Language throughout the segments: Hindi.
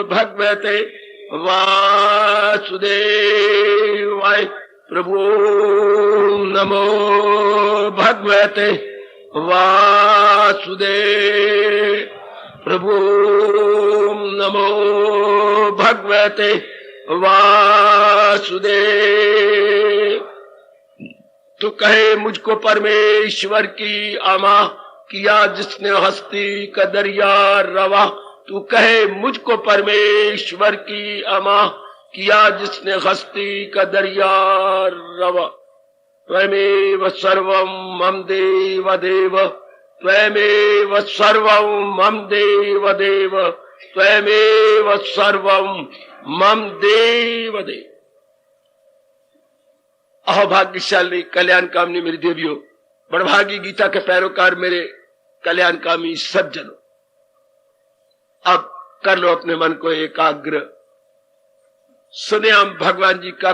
भगवते वासुदेवाय। प्रभु नमो भगवते वासुदेव। प्रभु नमो भगवते वासुदेव। तो कहे मुझको परमेश्वर की आमा, किया जिसने हस्ती का दरिया रवा। तू कहे मुझको परमेश्वर की आमा, किया जिसने हस्ती का दरिया रवा। त्वमेव सर्वं मम देव देव, त्वमेव सर्वं मम देव देव, त्वमेव सर्वं मम देव देव। अहोभाग्यशाली कल्याण कामनी मेरी देवियों, बड़भागी गीता के पैरोकार मेरे कल्याण कामी सज्जनों, अब कर लो अपने मन को एकाग्र। सुने हम भगवान जी का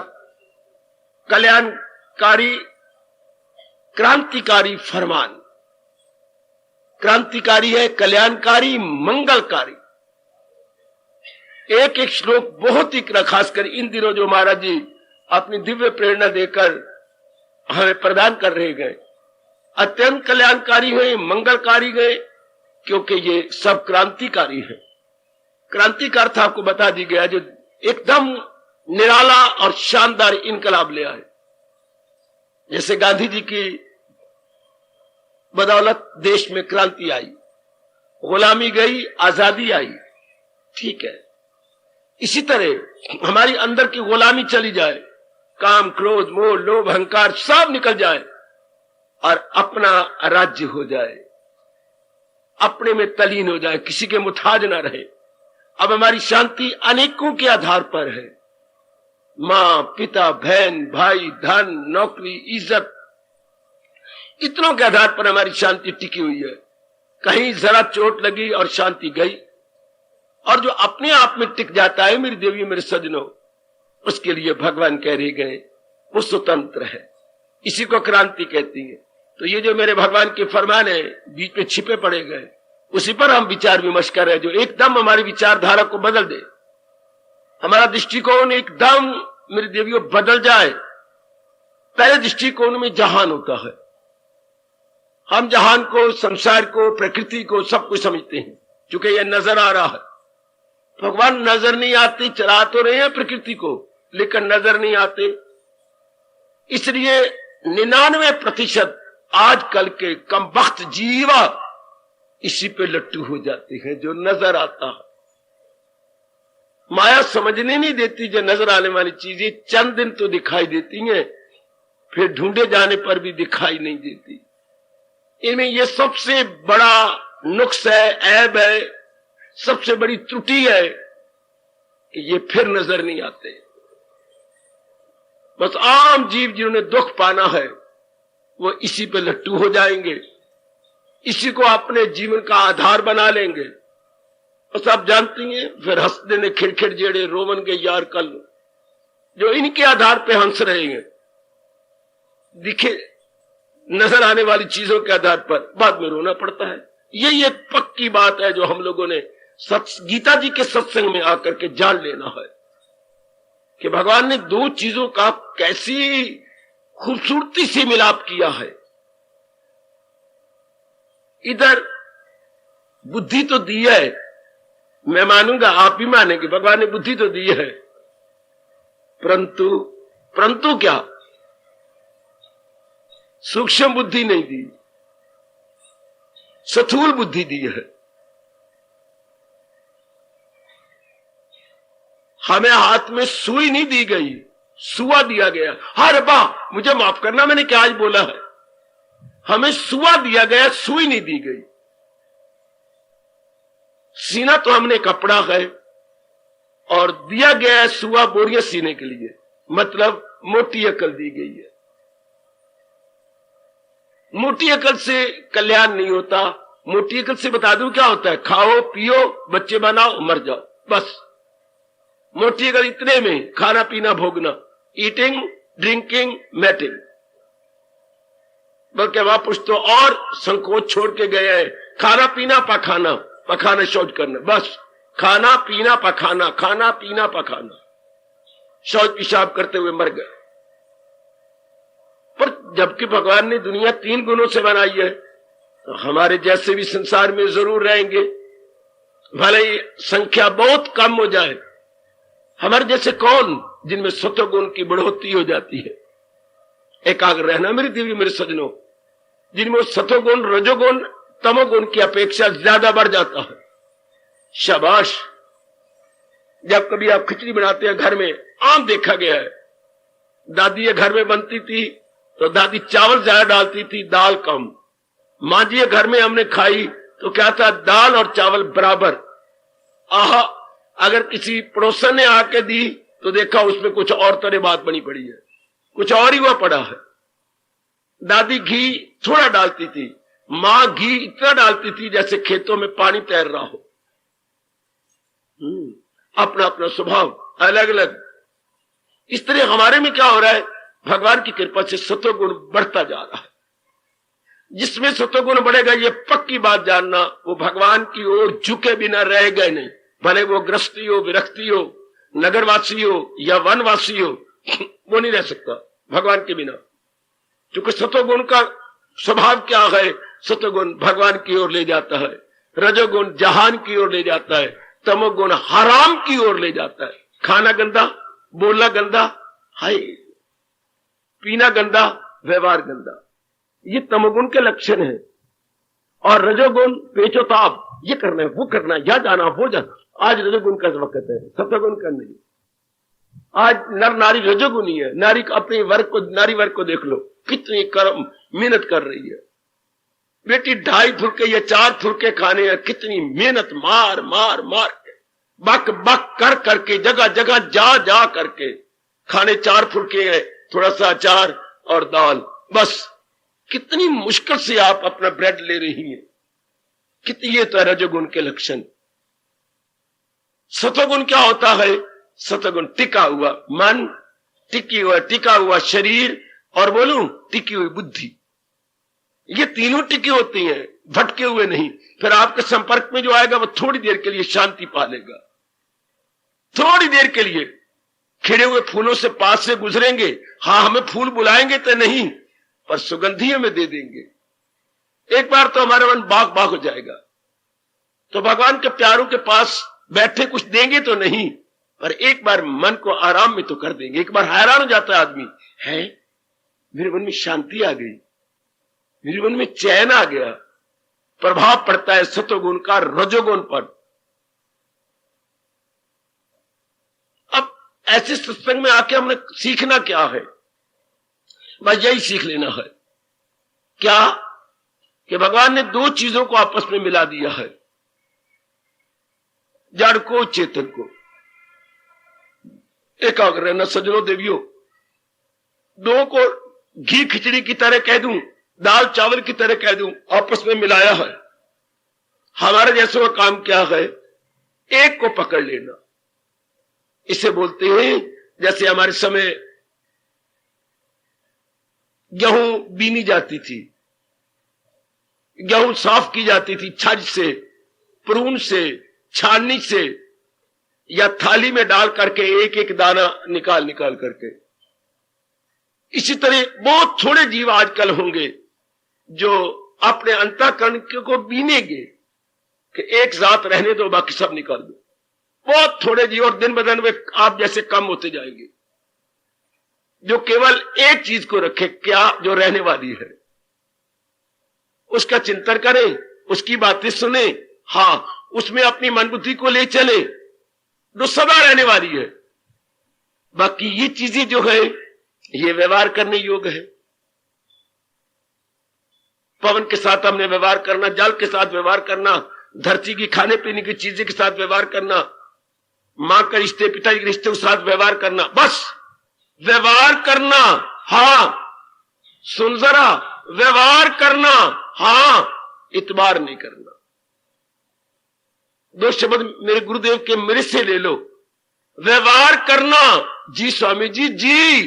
कल्याणकारी क्रांतिकारी फरमान। क्रांतिकारी है, कल्याणकारी, मंगलकारी। एक एक श्लोक बहुत ही खासकर इन दिनों जो महाराज जी अपनी दिव्य प्रेरणा देकर हमें प्रदान कर रहे गए, अत्यंत कल्याणकारी हुए, मंगलकारी गए, क्योंकि ये सब क्रांतिकारी है। क्रांति का अर्थ आपको बता दी गया, जो एकदम निराला और शानदार इनकलाब ले आए। जैसे गांधी जी की बदौलत देश में क्रांति आई, गुलामी गई, आजादी आई, ठीक है। इसी तरह हमारी अंदर की गुलामी चली जाए, काम, क्रोध, मोह, लोभ, अहंकार सब निकल जाए और अपना राज्य हो जाए, अपने में तलीन हो जाए, किसी के मुताज ना रहे। अब हमारी शांति अनेकों के आधार पर है, मां, पिता, बहन, भाई, धन, नौकरी, इज्जत, इतनों के आधार पर हमारी शांति टिकी हुई है। कहीं जरा चोट लगी और शांति गई। और जो अपने आप में टिक जाता है मेरी देवी मेरे सज्जनों, उसके लिए भगवान कह रहे गए वो स्वतंत्र है। इसी को क्रांति कहती है। तो ये जो मेरे भगवान के फरमान है बीच में छिपे पड़े गए, उसी पर हम विचार विमर्श कर रहे हैं, जो एकदम हमारी विचारधारा को बदल दे, हमारा दृष्टिकोण एकदम मेरी देवियों बदल जाए। पहले दृष्टिकोण में जहान होता है, हम जहान को, संसार को, प्रकृति को, सब कुछ समझते हैं, क्योंकि यह नजर आ रहा है। भगवान नजर नहीं आती, चला तो रहे हैं प्रकृति को, लेकिन नजर नहीं आते। इसलिए 99% आजकल के कम वक्त जीवा इसी पे लट्टू हो जाते हैं, जो नजर आता है। माया समझने नहीं देती, जो नजर आने वाली चीजें चंद दिन तो दिखाई देती हैं, फिर ढूंढे जाने पर भी दिखाई नहीं देती। इनमें यह सबसे बड़ा नुक्स है, ऐब है, सबसे बड़ी त्रुटि है कि ये फिर नजर नहीं आते। बस आम जीव जिन्होंने दुख पाना है वो इसी पे लट्टू हो जाएंगे, इसी को अपने जीवन का आधार बना लेंगे। बस आप जानती हैं, फिर हंसने ने खिड़खिड़ जेड़े रोमन के यार कल, जो इनके आधार पे हंस रहे हैं, दिखे नजर आने वाली चीजों के आधार पर बाद में रोना पड़ता है। यही एक पक्की बात है जो हम लोगों ने गीता जी के सत्संग में आकर के जान लेना है कि भगवान ने दो चीजों का कैसी खूबसूरती से मिलाप किया है। इधर बुद्धि तो दी है, मैं मानूंगा, आप भी मानेंगे, भगवान ने बुद्धि तो दी है, परंतु क्या सूक्ष्म बुद्धि नहीं दी, स्थूल बुद्धि दी है। हमें हाथ में सुई नहीं दी गई, सुआ दिया गया। हर वाह, मुझे माफ करना मैंने क्या आज बोला है, हमें सुआ दिया गया, सुई नहीं दी गई। सीना तो हमने कपड़ा है और दिया गया है सुआ बोरियां सीने के लिए, मतलब मोटी अकल दी गई है। मोटी अकल से कल्याण नहीं होता। मोटी अकल से बता दूं क्या होता है, खाओ पियो बच्चे बनाओ मर जाओ, बस। मोटी अकल इतने में खाना पीना भोगना, ईटिंग ड्रिंकिंग मैटिंग, बल्कि वहां कुछ तो और संकोच छोड़ के गए हैं, खाना पीना पखाना, पखाना शौच करना, बस खाना पीना पखाना, खाना पीना पखाना, शौच पेशाब करते हुए मर गए। पर जबकि भगवान ने दुनिया 3 गुणों से बनाई है, तो हमारे जैसे भी संसार में जरूर रहेंगे, भले ही संख्या बहुत कम हो जाए। हमारे जैसे कौन जिनमें सत्वगुण की बढ़ोतरी हो जाती है। एकाग्र रहना मेरी देवी, मेरे सजनों, जिनमें सत्वगुण रजोगुण तमोगुण की अपेक्षा ज्यादा बढ़ जाता है। शाबाश। जब कभी आप खिचड़ी बनाते हैं घर में, आम देखा गया है, दादी ये घर में बनती थी तो दादी चावल ज्यादा डालती थी, दाल कम। मां जी घर में हमने खाई तो क्या था, दाल और चावल बराबर। आहा, अगर किसी पड़ोसन ने आके दी तो देखा उसमें कुछ और तरह बात बनी पड़ी है, कुछ और ही हुआ पड़ा है। दादी घी थोड़ा डालती थी, मां घी इतना डालती थी जैसे खेतों में पानी तैर रहा हो। अपना अपना स्वभाव अलग अलग। इस तरह हमारे में क्या हो रहा है, भगवान की कृपा से सत्वगुण बढ़ता जा रहा है। जिसमें सत्वगुण बढ़ेगा, ये पक्की बात जानना, वो भगवान की ओर झुके बिना रह गए नहीं। भले वो गृहस्थी हो, विरक्ति हो, नगरवासी हो या वनवासी हो, वो नहीं रह सकता भगवान के बिना। क्योंकि सत्वगुण का स्वभाव क्या है, सत्वगुण भगवान की ओर ले जाता है, रजोगुण जहान की ओर ले जाता है, तमोगुण हराम की ओर ले जाता है। खाना गंदा, बोलना गंदा, हाय, पीना गंदा, व्यवहार गंदा, ये तमोगुण के लक्षण है। और रजोगुण पेचोताप, ये करना है, वो करना है, या जाना वो जाना। आज रजोगुण का वक्त है, सत्वगुण का नहीं। आज नर नारी रजोगुणी है। नारी अपने वर्ग को, नारी वर्ग को देख लो, कितनी कर्म मेहनत कर रही है। बेटी 2.5 फुलके या 4 फुलके खाने हैं, कितनी मेहनत, मार मार मार के, बक बक कर करके, जगह जगह जा जा करके खाने। 4 फुलके है, थोड़ा सा अचार और दाल, बस। कितनी मुश्किल से आप अपना ब्रेड ले रही हैं। कितनी, ये तो रजोगुण के लक्षण। सत्वगुण क्या होता है, सत्वगुण टिका हुआ मन, टिका हुआ शरीर, और बोलूं टिकी हुई बुद्धि। ये तीनों टिकी होती हैं, भटके हुए नहीं। फिर आपके संपर्क में जो आएगा वो थोड़ी देर के लिए शांति पा लेगा, थोड़ी देर के लिए। खिले हुए फूलों से पास से गुजरेंगे, हाँ हमें फूल बुलाएंगे तो नहीं, पर सुगंधी हमें दे देंगे। एक बार तो हमारा मन बाग बाग हो जाएगा। तो भगवान के प्यारों के पास बैठे कुछ देंगे तो नहीं, पर एक बार मन को आराम में तो कर देंगे। एक बार हैरान हो जाता है आदमी, है मेरे मन में शांति आ गई, मेरे मन में चैन आ गया। प्रभाव पड़ता है सत्वगुण का रजोगुण पर। अब ऐसे सत्संग में आके हमने सीखना क्या है, बस यही सीख लेना है। क्या कि भगवान ने 2 चीजों को आपस में मिला दिया है, जड़ को चेतन को। एकाग्र रहना सज्जनों देवियों। 2 को घी खिचड़ी की तरह कह दूं, दाल चावल की तरह कह दूं, आपस में मिलाया है। हमारे जैसे का काम क्या है, एक को पकड़ लेना। इसे बोलते हैं, जैसे हमारे समय गेहूं बीनी जाती थी, गेहूं साफ की जाती थी छज से, प्रून से, छाननी से, या थाली में डाल करके एक एक दाना निकाल निकाल करके। इसी तरह बहुत थोड़े जीव आजकल होंगे जो अपने अंतःकरण को बीनेंगे कि एक साथ रहने दो, बाकी सब निकाल दो। बहुत थोड़े जीव, और दिन ब दिन वे आप जैसे कम होते जाएंगे, जो केवल एक चीज को रखे, क्या, जो रहने वाली है, उसका चिंतन करें, उसकी बातें सुने, हाँ उसमें अपनी मन बुद्धि को ले चले, जो सदा रहने वाली है। बाकी ये चीजें जो है ये व्यवहार करने योग्य है। पवन के साथ हमने व्यवहार करना, जल के साथ व्यवहार करना, धरती की खाने पीने की चीजें के साथ व्यवहार करना, मां के रिश्ते, पिता के रिश्ते के साथ व्यवहार करना, बस व्यवहार करना। हाँ सुन जरा, व्यवहार करना, हाँ इतबार नहीं करना। 2 शब्द मेरे गुरुदेव के मेरे से ले लो, व्यवहार करना। जी स्वामी जी, जी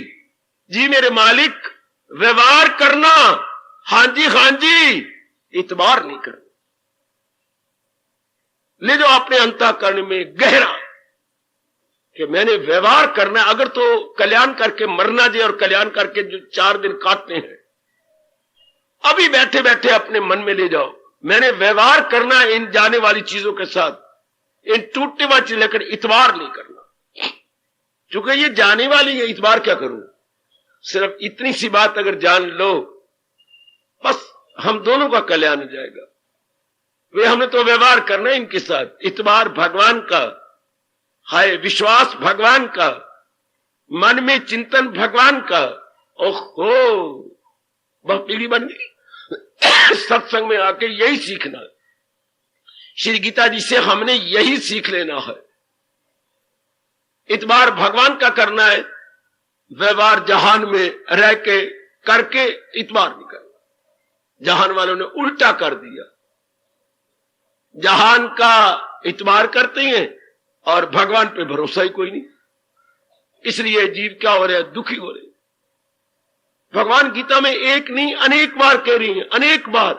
जी मेरे मालिक, व्यवहार करना, हाँ जी, इतबार नहीं करना। ले जाओ अपने अंतःकरण में गहरा कि मैंने व्यवहार करना, अगर तो कल्याण करके मरना जे और कल्याण करके जो 4 दिन काटते हैं, अभी बैठे बैठे अपने मन में ले जाओ मैंने व्यवहार करना इन जाने वाली चीजों के साथ, इन टूटने वाली चीज लेकर इतबार नहीं करना, क्योंकि ये जाने वाली है, इतबार क्या करूं। सिर्फ इतनी सी बात अगर जान लो बस हम दोनों का कल्याण हो जाएगा। वे हमने तो व्यवहार करना है इनके साथ, इतबार भगवान का, हाय विश्वास भगवान का, मन में चिंतन भगवान का। ओहो वह पीढ़ी बन गई सत्संग में आके यही सीखना, श्री गीता जी से हमने यही सीख लेना है। इतबार भगवान का करना है, व्यवहार जहान में रह के करके इतबार नहीं करना। जहान वालों ने उल्टा कर दिया, जहान का इतबार करते हैं और भगवान पे भरोसा ही कोई नहीं, इसलिए जीव क्या हो रहे हैं, दुखी हो रहे। भगवान गीता में एक नहीं अनेक बार कह रही है, अनेक बार।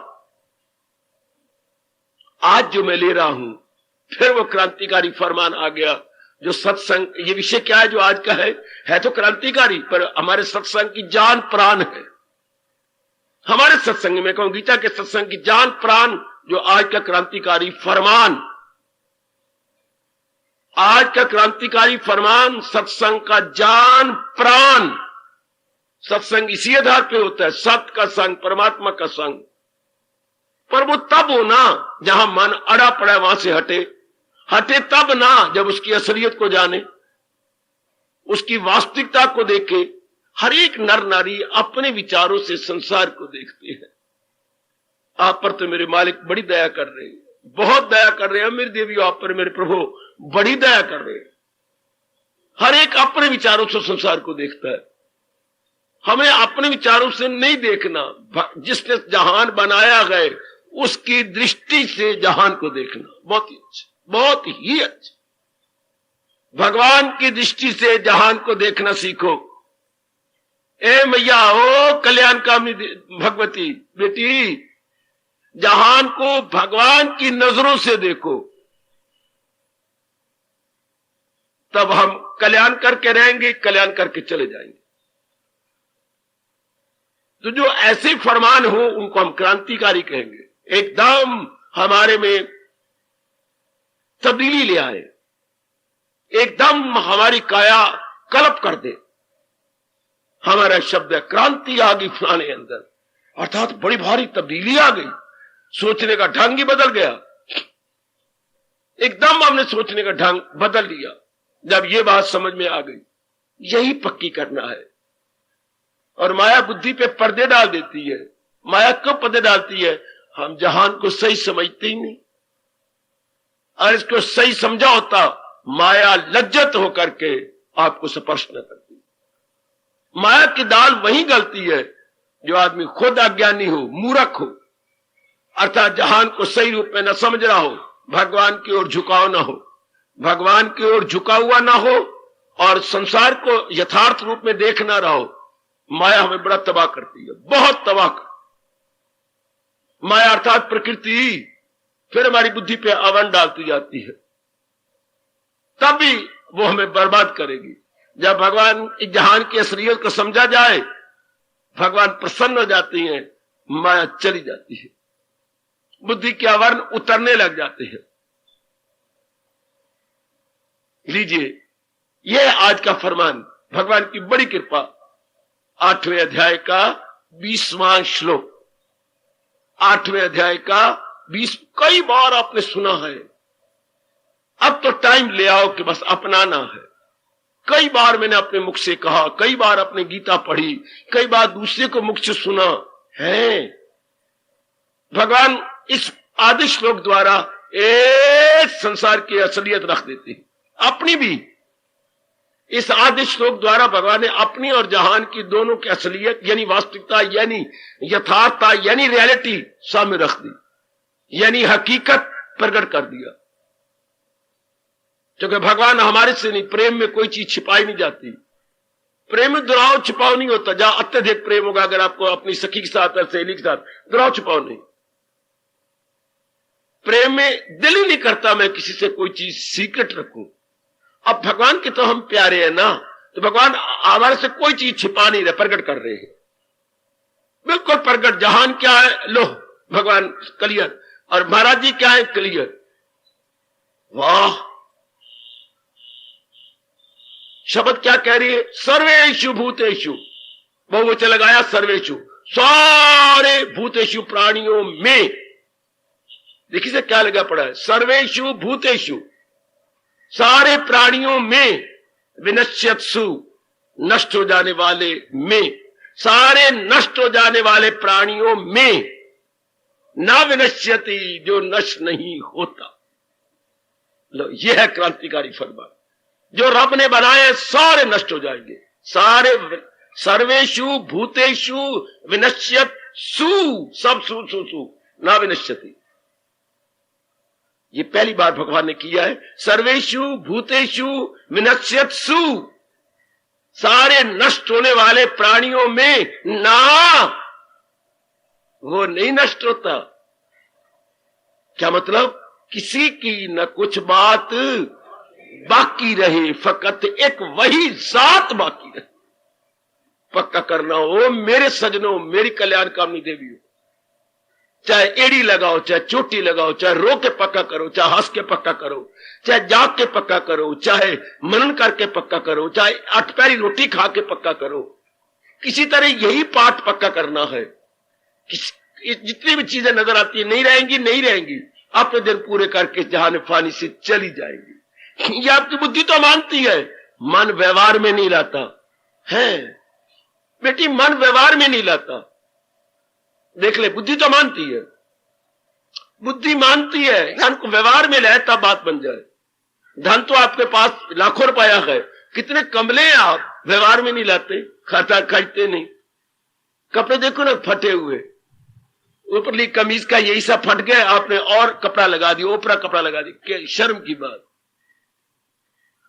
आज जो मैं ले रहा हूं फिर वो क्रांतिकारी फरमान आ गया, जो सत्संग, ये विषय क्या है जो आज का है तो क्रांतिकारी, पर हमारे सत्संग की जान प्राण है। हमारे सत्संग में कहूं गीता के सत्संग की जान प्राण जो आज का क्रांतिकारी फरमान, आज का क्रांतिकारी फरमान सत्संग का जान प्राण। सत्संग इसी आधार पे होता है, सत्य का संग, परमात्मा का संग। पर वो तब हो ना जहां मन अड़ा पड़ा है वहां से हटे, हटे तब ना जब उसकी असलियत को जाने, उसकी वास्तविकता को देखे। हर एक नर नारी अपने विचारों से संसार को देखते हैं। आप पर तो मेरे मालिक बड़ी दया कर रहे हैं, बहुत दया कर रहे हैं। मेरे देवी आप पर मेरे प्रभु बड़ी दया कर रहे हैं। हर एक अपने विचारों से संसार को देखता है, हमें अपने विचारों से नहीं देखना। जिसने जहान बनाया गए उसकी दृष्टि से जहान को देखना बहुत ही अच्छा, बहुत ही अच्छा। भगवान की दृष्टि से जहान को देखना सीखो। ए मैया ओ कल्याणकामी भगवती बेटी, जहान को भगवान की नजरों से देखो, तब हम कल्याण करके रहेंगे, कल्याण करके चले जाएंगे। तो जो ऐसे फरमान हो उनको हम क्रांतिकारी कहेंगे, एकदम हमारे में तब्दीली ले आए, एकदम हमारी काया कल्प कर दे। हमारा शब्द है क्रांति आ गई फलाने अंदर, अर्थात बड़ी भारी तब्दीली आ गई, सोचने का ढंग ही बदल गया। एकदम हमने सोचने का ढंग बदल दिया जब ये बात समझ में आ गई। यही पक्की करना है। और माया बुद्धि पे पर्दे डाल देती है। माया क्यों पर्दे डालती है? हम जहान को सही समझते ही नहीं। और इसको सही समझा होता माया लज्जत होकर के आपको स्पर्श न करती। माया की दाल वही गलती है जो आदमी खुद अज्ञानी हो, मूर्ख हो, अर्थात जहान को सही रूप में न समझ रहा हो, भगवान की ओर झुकाव ना हो, भगवान की ओर झुका हुआ ना हो और संसार को यथार्थ रूप में देख ना रहा हो। माया हमें बड़ा तबाह करती है, बहुत तबाह कर। माया अर्थात प्रकृति फिर हमारी बुद्धि पे आवरण डालती जाती है, तब भी वो हमें बर्बाद करेगी। जब भगवान जहान की असलियत को समझा जाए, भगवान प्रसन्न हो जाती हैं, माया चली जाती है, बुद्धि के आवरण उतरने लग जाते हैं। लीजिए, यह आज का फरमान, भगवान की बड़ी कृपा। 8वें अध्याय का 20वां श्लोक, 8वें अध्याय का 20। कई बार आपने सुना है, अब तो टाइम ले आओ कि बस अपनाना है। कई बार मैंने अपने मुख से कहा, कई बार अपने गीता पढ़ी, कई बार दूसरे को मुख से सुना है। भगवान इस आदि श्लोक द्वारा एक संसार की असलियत रख देते हैं, अपनी भी। इस आदि श्लोक द्वारा भगवान ने अपनी और जहान की दोनों की असलियत यानी वास्तविकता यानी यथार्थता यानी रियलिटी सामने रख दी, यानी हकीकत प्रकट कर दिया। क्योंकि भगवान हमारे से नहीं, प्रेम में कोई चीज छिपाई नहीं जाती। प्रेम में दुराव छिपाव नहीं होता। जहां अत्यधिक प्रेम होगा, अगर आपको अपनी सखी के साथ या सहेली के साथ, दुराव छिपाव नहीं। प्रेम में दिल ही नहीं करता मैं किसी से कोई चीज सीक्रेट रखूं। अब भगवान के तो हम प्यारे हैं ना, तो भगवान हमारे से कोई चीज छिपा नहीं रहे, प्रकट कर रहे हैं, बिल्कुल प्रकट। जहान क्या है, लो भगवान क्लियर, और महाराज जी क्या है, क्लियर। वाह, शब्द क्या कह रही है, सर्वेषु भूतेषु, बहुवचन लगाया सर्वेषु, सारे भूतेषु प्राणियों में। देखिए से क्या लगा पड़ा है, सर्वेषु भूतेषु, सारे प्राणियों में, विनश्यत्सु, नष्ट हो जाने वाले में, सारे नष्ट हो जाने वाले प्राणियों में, ना विनश्यति, जो नष्ट नहीं होता। लो, यह है क्रांतिकारी फरमान। जो रब ने बनाए सारे नष्ट हो जाएंगे, सारे। सर्वेषु भूतेषु विनश्यत सु, सब सु सु सु, ना विनश्यति। ये पहली बार भगवान ने किया है। सर्वेषु भूतेषु विनश्यत सु, सारे नष्ट होने वाले प्राणियों में ना, वो नहीं नष्ट होता। क्या मतलब, किसी की न कुछ बात बाकी रहे, फकत एक वही जात बाकी रहे। पक्का करना हो मेरे सजनों, मेरी कल्याण कामनी देवी हो, चाहे एड़ी लगाओ, चाहे चोटी लगाओ, चाहे रो के पक्का करो, चाहे हंस के पक्का करो, चाहे जाग के पक्का करो, चाहे मनन करके पक्का करो, चाहे अठपहरी रोटी खा के पक्का करो, किसी तरह यही पाठ पक्का करना है। जितनी भी चीजें नजर आती है नहीं रहेंगी, नहीं रहेंगी, अपने दिन पूरे करके जहान फानी से चली जाएंगी। ये आपकी बुद्धि तो मानती है, मन व्यवहार में नहीं लाता है बेटी, मन व्यवहार में नहीं लाता। देख ले, बुद्धि तो मानती है, बुद्धि मानती है, धन को व्यवहार में लाए तब बात बन जाए। धन तो आपके पास लाखों रुपया है, कितने कमले हैं आप, व्यवहार में नहीं लाते, खाता खरीदते नहीं। कपड़े देखो ना फटे हुए, ऊपरली कमीज का यही सब फट गया, आपने और कपड़ा लगा दिया, ऊपरा कपड़ा लगा दिया, शर्म की बात।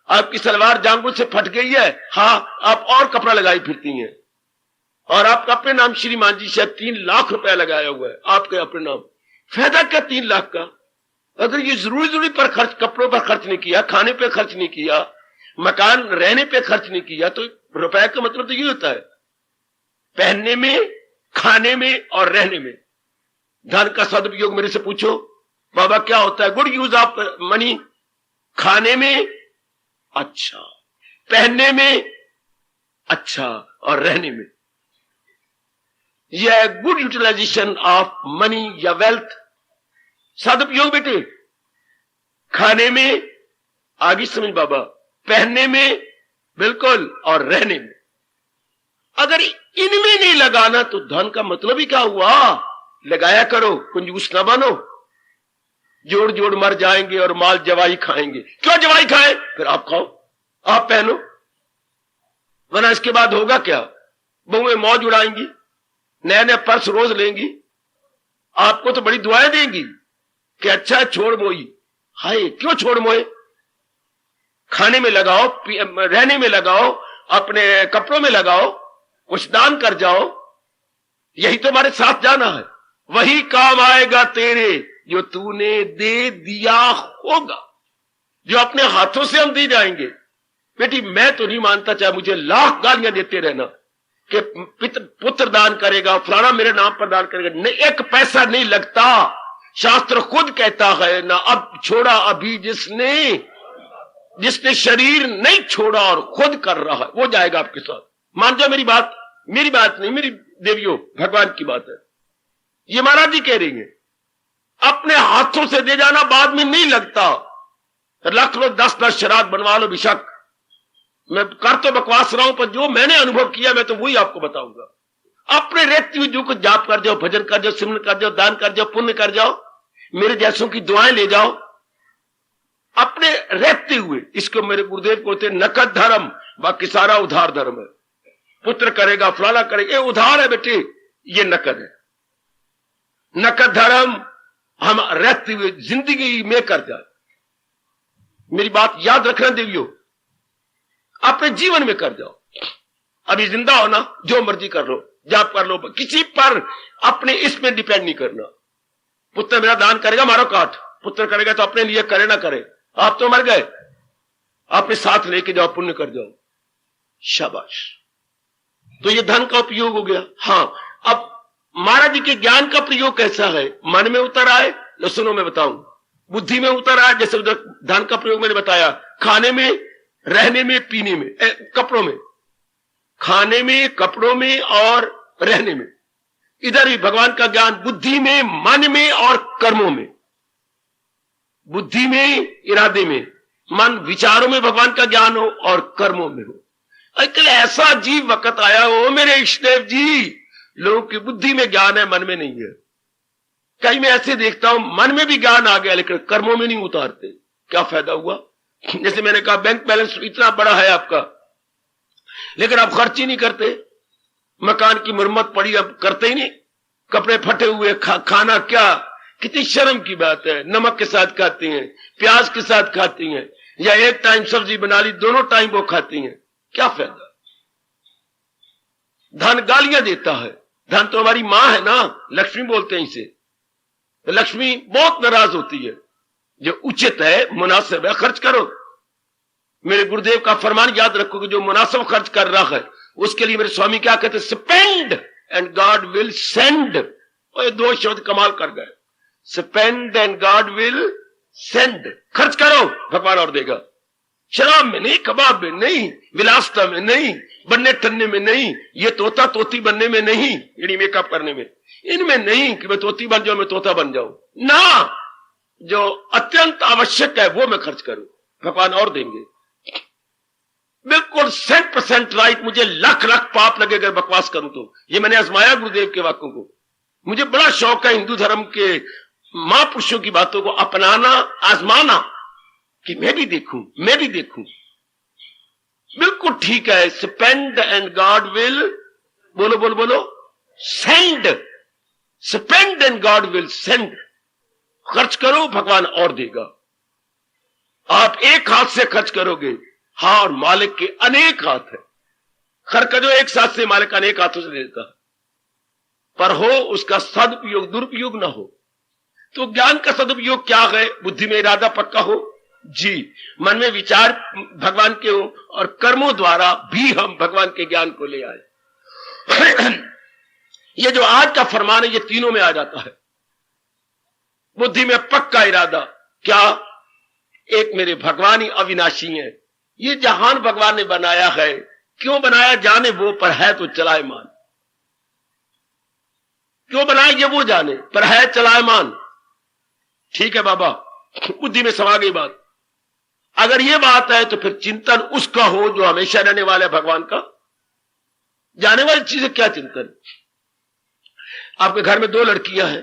आपकी सलवार जांघों से फट गई है, हाँ, आप और कपड़ा लगाई फिरती हैं, और आपका अपने नाम श्रीमान जी शायद 3 लाख रुपया लगाया हुआ है आपके अपने नाम। फायदा क्या 3 लाख का, अगर ये जरूरी पर खर्च, कपड़ों पर खर्च नहीं किया, खाने पे खर्च नहीं किया, मकान रहने पे खर्च नहीं किया, तो रुपए का मतलब तो ये होता है, पहनने में, खाने में और रहने में। धन का सदुपयोग मेरे से पूछो बाबा क्या होता है, गुड यूज ऑफ मनी, खाने में अच्छा, पहनने में अच्छा, और रहने में। यह गुड यूटिलाइजेशन ऑफ मनी या वेल्थ, सदुपयोग बेटे। खाने में आगे समझ बाबा, पहनने में बिल्कुल, और रहने में। अगर इनमें नहीं लगाना तो धन का मतलब ही क्या हुआ। लगाया करो, कंजूस ना बनो, जोड़ जोड़ मर जाएंगे और माल जवाई खाएंगे। क्यों जवाई खाए, फिर आप खाओ, आप पहनो, वरना इसके बाद होगा क्या, बहुएं मौज उड़ाएंगी, नए नए पर्स रोज लेंगी, आपको तो बड़ी दुआएं देंगी कि अच्छा छोड़ मोई। हाय, क्यों छोड़ मोए, खाने में लगाओ, रहने में लगाओ, अपने कपड़ों में लगाओ, कुछ दान कर जाओ, यही तो हमारे साथ जाना है। वही काम आएगा तेरे जो तूने दे दिया होगा, जो अपने हाथों से हम दे जाएंगे। बेटी मैं तो नहीं मानता, चाहे मुझे लाख गालियां देते रहना कि पुत्र दान करेगा, फलाना मेरे नाम पर दान करेगा, नहीं, एक पैसा नहीं लगता। शास्त्र खुद कहता है ना, अब छोड़ा अभी जिसने शरीर नहीं छोड़ा और खुद कर रहा है वो जाएगा आपके साथ। मान जाओ मेरी बात, मेरी बात नहीं, मेरी देवियों, भगवान की बात है। ये महाराज जी कह रही है, अपने हाथों से दे जाना बाद में नहीं लगता। रख लो 10-10 श्राद्ध बनवा लो, बेशक मैं कर तो बकवास रहा हूं, पर जो मैंने अनुभव किया मैं तो वही आपको बताऊंगा। अपने रहती हुई जो कुछ जाप कर जाओ, भजन कर जाओ, सिमरन कर जाओ, दान कर जाओ, पुण्य कर जाओ, मेरे जैसों की दुआएं ले जाओ अपने रहते हुए। इसको मेरे गुरुदेव बोलते नकद धर्म, बाकी सारा उधार धर्म है। पुत्र करेगा, फलाना करेगा, ये उधार है बेटे, ये नकद है। नकद धर्म हम रहते हुए जिंदगी में कर जाए। मेरी बात याद रखना देवियों, अपने जीवन में कर जाओ। अभी जिंदा हो ना, जो मर्जी कर लो, जाप कर लो, किसी पर अपने इसमें डिपेंड नहीं करना। पुत्र मेरा दान करेगा, मारो काट, पुत्र करेगा तो अपने लिए करे ना करे, आप तो मर गए, अपने साथ लेके जाओ, पुण्य कर जाओ, शाबाश। तो ये धन का उपयोग हो गया। हाँ, अब महाराज जी के ज्ञान का प्रयोग कैसा है? मन में उतर आए, लो सुनो मैं बताऊं, बुद्धि में उतर आए, जैसे उधर धन का प्रयोग मैंने बताया, खाने में, रहने में, पीने में, कपड़ों में, खाने में, कपड़ों में और रहने में। इधर भी भगवान का ज्ञान बुद्धि में, मन में और कर्मों में। बुद्धि में, इरादे में, मन विचारों में भगवान का ज्ञान हो और कर्मों में हो। आजकल ऐसा अजीब वक्त आया हो मेरे इष्टदेव जी, लोगों की बुद्धि में ज्ञान है, मन में नहीं है। कहीं मैं ऐसे देखता हूं मन में भी ज्ञान आ गया लेकिन कर्मों में नहीं उतारते। क्या फायदा हुआ? जैसे मैंने कहा बैंक बैलेंस इतना बड़ा है आपका, लेकिन आप खर्च ही नहीं करते। मकान की मरम्मत पड़ी, अब करते ही नहीं। कपड़े फटे हुए, खाना क्या, कितनी शर्म की बात है। नमक के साथ खाती हैं, प्याज के साथ खाती हैं, या एक टाइम सब्जी बना ली, दोनों टाइम वो खाती हैं। क्या फायदा? धन गालियां देता है। धन तो हमारी मां है ना, लक्ष्मी बोलते हैं इसे। तो लक्ष्मी बहुत नाराज होती है। जो उचित है, मुनासिब है, खर्च करो। मेरे गुरुदेव का फरमान याद रखो कि जो मुनासिब खर्च कर रहा है उसके लिए मेरे स्वामी क्या कहते हैं? Spend and God will send. और ये दो शब्द कमाल कर गए, spend and God will send. खर्च करो, भगवान और देगा। शराब में नहीं, कबाब में नहीं, विलासता में नहीं, बनने ठन्ने में नहीं, ये तोता तोती बनने में नहीं, इन्हीं मेकअप करने में, इनमें नहीं कि मैं तोती बन जाऊं, मैं तोता बन जाऊं ना। जो अत्यंत आवश्यक है वो मैं खर्च करूं, भगवान और देंगे। बिल्कुल 100% राइट। मुझे लाख लाख पाप लगे अगर बकवास करूं तो। ये मैंने आजमाया गुरुदेव के वाक्यों को। मुझे बड़ा शौक है हिंदू धर्म के महापुरुषों की बातों को अपनाना, आजमाना, कि मैं भी देखूं, मैं भी देखूं। बिल्कुल ठीक है। स्पेंड एंड गॉड विल, बोलो बोलो बोलो, send. Spend and God will send. खर्च करो, भगवान और देगा। आप एक हाथ से खर्च करोगे, हाँ, और मालिक के अनेक हाथ है। खर्च करो एक साथ से, मालिक अनेक हाथों से देता, पर हो उसका सदुपयोग, दुरुपयोग ना हो। तो ज्ञान का सदुपयोग क्या है? बुद्धि में इरादा पक्का हो जी, मन में विचार भगवान के हो, और कर्मों द्वारा भी हम भगवान के ज्ञान को ले आए। ये जो आज का फरमान है, ये तीनों में आ जाता है। बुद्धि में पक्का इरादा, क्या? एक मेरे भगवान ही अविनाशी है। ये जहान भगवान ने बनाया है, क्यों बनाया जाने वो, पर है तो चलायमान। क्यों बनाया ये वो जाने, पर है चलायमान। ठीक है बाबा, बुद्धि में समा गई बात। अगर ये बात है तो फिर चिंतन उसका हो जो हमेशा रहने वाला है, भगवान का। जाने वाली चीजें क्या चिंतन? आपके घर में दो लड़कियां हैं,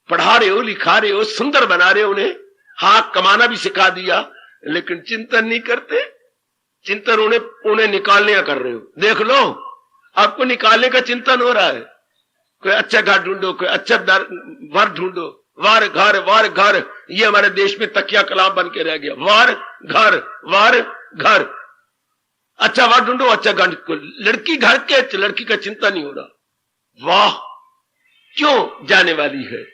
पढ़ा रहे हो, लिखा रहे हो, सुंदर बना रहे हो उन्हें, हाथ कमाना भी सिखा दिया, लेकिन चिंतन नहीं करते। चिंतन उन्हें निकालने का कर रहे हो। देख लो, आपको निकालने का चिंतन हो रहा है। कोई अच्छा घर ढूंढो, कोई अच्छा वर ढूंढो, वार घर वार घर। ये हमारे देश में तकिया कलाम बन के रह गया, वार घर वार घर। अच्छा वर ढूंढो, अच्छा घर। लड़की घर के, लड़की का चिंता नहीं हो रहा। वाह, क्यों? जाने वाली है।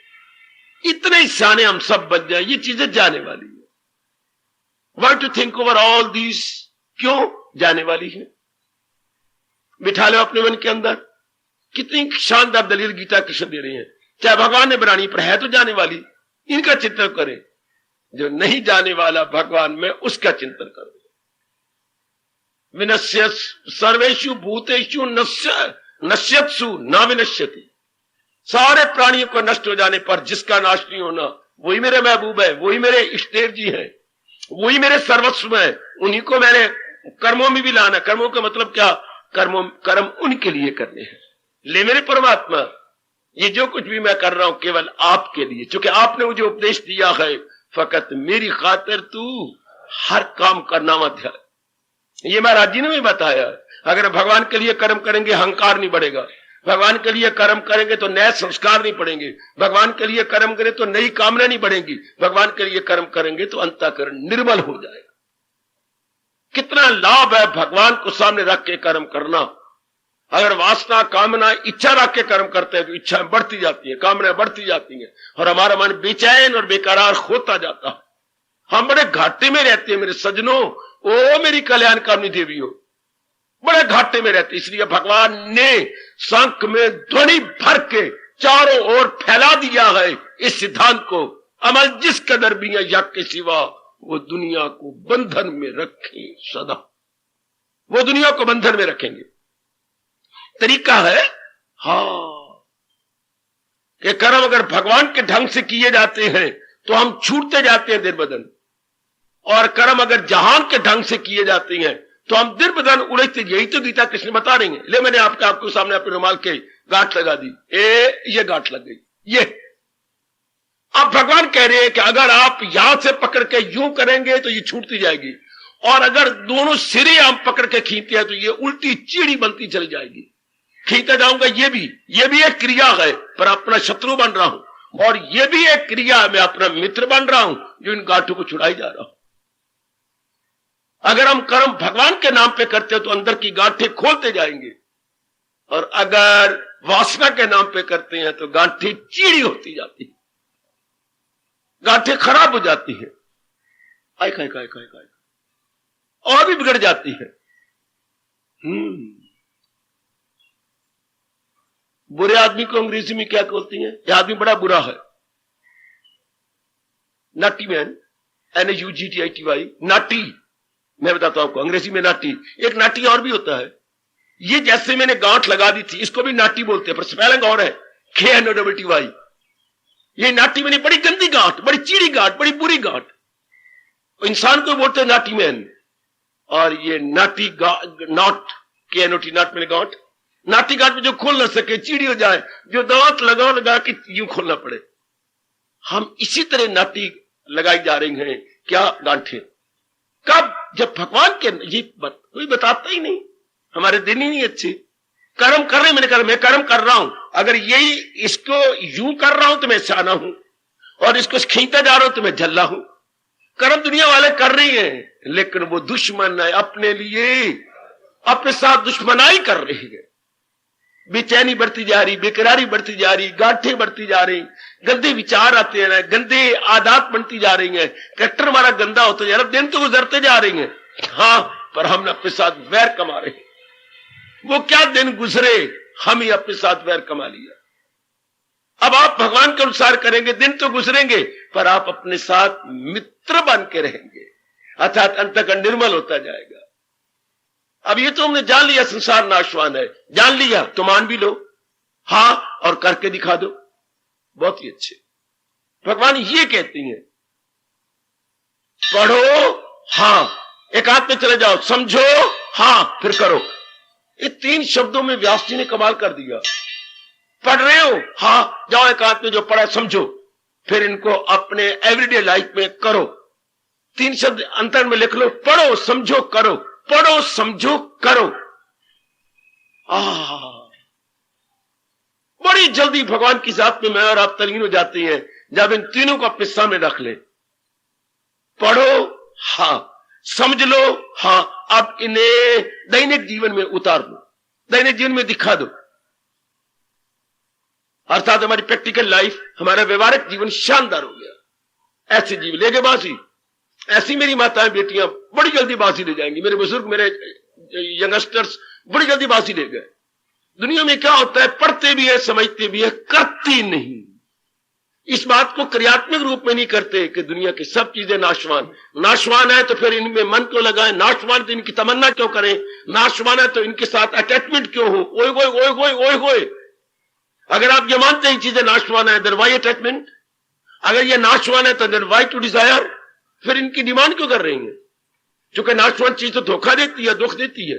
इतने सियाने हम सब बन जाए, ये चीजें जाने वाली है। Why to think over all this? क्यों? जाने वाली है। बिठा लो अपने मन के अंदर। कितनी शानदार दलील गीता कृष्ण दे रहे हैं। चाहे भगवान ने बनानी, पर है तो जाने वाली, इनका चिंतन करें। जो नहीं जाने वाला भगवान में, उसका चिंतन करो। विनश्य सर्वेषु भूतेषु नश्यत्सु न विनश्यति। सारे प्राणियों को नष्ट हो जाने पर जिसका नाश नहीं होना, वही मेरे महबूब है, वही मेरे इष्टदेव जी है, वही मेरे सर्वस्व है। उन्हीं को मैंने कर्मों में भी लाना। कर्मों का मतलब क्या? कर्म उनके लिए करने हैं। ले मेरे परमात्मा, ये जो कुछ भी मैं कर रहा हूं केवल आपके लिए, क्योंकि आपने मुझे उपदेश दिया है, फकत मेरी खातिर तू हर काम करना मत है। ये महाराज जी ने भी बताया। अगर भगवान के लिए कर्म करेंगे, अहंकार नहीं बढ़ेगा। भगवान के लिए कर्म करेंगे तो नए संस्कार नहीं पड़ेंगे। भगवान के लिए कर्म करें तो नई कामना नहीं बढ़ेंगी। भगवान के लिए कर्म करेंगे तो अंतःकरण निर्मल हो जाएगा। कितना लाभ है भगवान को सामने रख के कर्म करना। अगर वासना, कामना, इच्छा रख के कर्म करते हैं तो इच्छाएं बढ़ती जाती है, कामनाएं बढ़ती जाती हैं और हमारा मन बेचैन और बेकरार होता जाता है। हम बड़े घाटे में रहते हैं मेरे सजनों, ओ मेरी कल्याणकामिनी देवियों, बड़े घाटे में रहते। इसलिए भगवान ने शंख में ध्वनि भर के चारों ओर फैला दिया है इस सिद्धांत को, अमल जिस कदर भी है यज्ञ के सिवा वो दुनिया को बंधन में रखे सदा, वो दुनिया को बंधन में रखेंगे। तरीका है कि कर्म अगर भगवान के ढंग से किए जाते हैं तो हम छूटते जाते हैं दिन ब दिन, और कर्म अगर जहान के ढंग से किए जाते हैं तो हम दिन ब दिन उड़ते। यही तो गीता कृष्ण बता रही है। ले मैंने आपको सामने अपने रुमाल के गांठ लगा दी, ये गांठ लग गई, ये अब भगवान कह रहे हैं कि अगर आप यहां से पकड़ के यूं करेंगे तो ये छूटती जाएगी, और अगर दोनों सिरे हम पकड़ के खींचते हैं तो ये उल्टी चीड़ी बनती चली जाएगी। खींचता जाऊंगा, ये भी एक क्रिया है, पर अपना शत्रु बन रहा हूं, और ये भी एक क्रिया है, मैं अपना मित्र बन रहा हूं जो इन गांठों को छुड़ाई जा रहा हूं। अगर हम कर्म भगवान के नाम पे करते हैं तो अंदर की गांठें खोलते जाएंगे, और अगर वासना के नाम पे करते हैं तो गांठें चीड़ी होती जाती है, गांठें खराब हो जाती है, और भी बिगड़ जाती है। बुरे आदमी को अंग्रेजी में क्या बोलती हैं? यह आदमी बड़ा बुरा है, नाटी मैन, NAUGTITY, नाटी। मैं बताता हूं आपको अंग्रेजी में नाटी। एक नाटी और भी होता है, ये जैसे मैंने गांठ लगा दी थी, इसको भी नाटी बोलते हैं, पर स्पेलिंग और है, KNOTTY। ये नाटी मैंने बड़ी गंदी गांठ, बड़ी चीड़ी गांठ, बड़ी बुरी गांठ, इंसान को बोलते हैं नाटी मैन। और ये नाटी नॉट, KNOT नॉट मैंने गांठ, नाटी गांठ में जो खोल ना सके, चीड़ी हो जाए, जो दांत लगा के यूं खोलना पड़े। हम इसी तरह नाटी लगाई जा रही हैं। क्या गांठें? कब? जब भगवान के ये कोई बताता ही नहीं, हमारे दिन ही नहीं अच्छे। कर्म कर रहे, मैं कर्म कर रहा हूं, अगर यही इसको यूं कर रहा हूं तो मैं शाना हूं, और इसको खींचता जा रहा हूं तो मैं झल्ला हूं। कर्म दुनिया वाले कर रही हैं, लेकिन वो दुश्मन है, अपने लिए अपने साथ दुश्मनाई कर रही है। बेचैनी बढ़ती जा रही, बेकरारी बढ़ती जा रही, गांठें बढ़ती जा रही, गंदे विचार आते हैं, गंदे आदत बनती जा रही है, कैरेक्टर हमारा गंदा होता जा रहा। दिन तो गुजरते जा रही हैं, हाँ, पर हम अपने साथ वैर कमा रहे हैं। वो क्या दिन गुजरे, हम ही अपने साथ वैर कमा लिया। अब आप भगवान के अनुसार करेंगे, दिन तो गुजरेंगे, पर आप अपने साथ मित्र बन के रहेंगे, अर्थात अंतःकरण निर्मल होता जाएगा। अब ये तो हमने जान लिया संसार नाशवान है, जान लिया तो मान भी लो, हाँ, और करके दिखा दो, बहुत ही अच्छे। भगवान ये कहती हैं, पढ़ो, हाँ, एकांत में चले जाओ, समझो, हाँ, फिर करो। ये 3 शब्दों में व्यास जी ने कमाल कर दिया। पढ़ रहे हो, हाँ, जाओ एकांत में, जो पढ़ा समझो, फिर इनको अपने एवरीडे लाइफ में करो। 3 शब्द अंतर में लिख लो, पढ़ो, समझो, करो, पढ़ो, समझो, करो। बड़ी जल्दी भगवान की जात में मैं और आप तलीन हो जाते हैं जब इन तीनों को अपने सामने रख ले। पढ़ो, हाँ, समझ लो, हाँ, अब इन्हें दैनिक जीवन में उतार दो, दैनिक जीवन में दिखा दो, अर्थात हमारी प्रैक्टिकल लाइफ, हमारा व्यवहारिक जीवन शानदार हो गया। ऐसे जीवन लेके बासी, ऐसी मेरी माताएं बेटियां बड़ी जल्दी बासी ले जाएंगी, मेरे बुजुर्ग, मेरे यंगस्टर्स बड़ी जल्दी बासी ले गए। दुनिया में क्या होता है, पढ़ते भी है, समझते भी है, करती नहीं। इस बात को क्रियात्मक रूप में नहीं करते कि दुनिया की सब चीजें नाशवान है तो फिर इनमें मन क्यों लगाएं, नाशवान तो इनकी तमन्ना क्यों करें, नाशवान है तो इनके साथ अटैचमेंट क्यों हो, ओए। अगर आप ये मानते हैं चीजें नाशवान है, देन व्हाई अटैचमेंट? अगर ये नाशवान है तो देन व्हाई टू डिजायर? फिर इनकी डिमांड क्यों कर रही है? क्योंकि नाशवान चीज तो धोखा देती है, दुख देती है।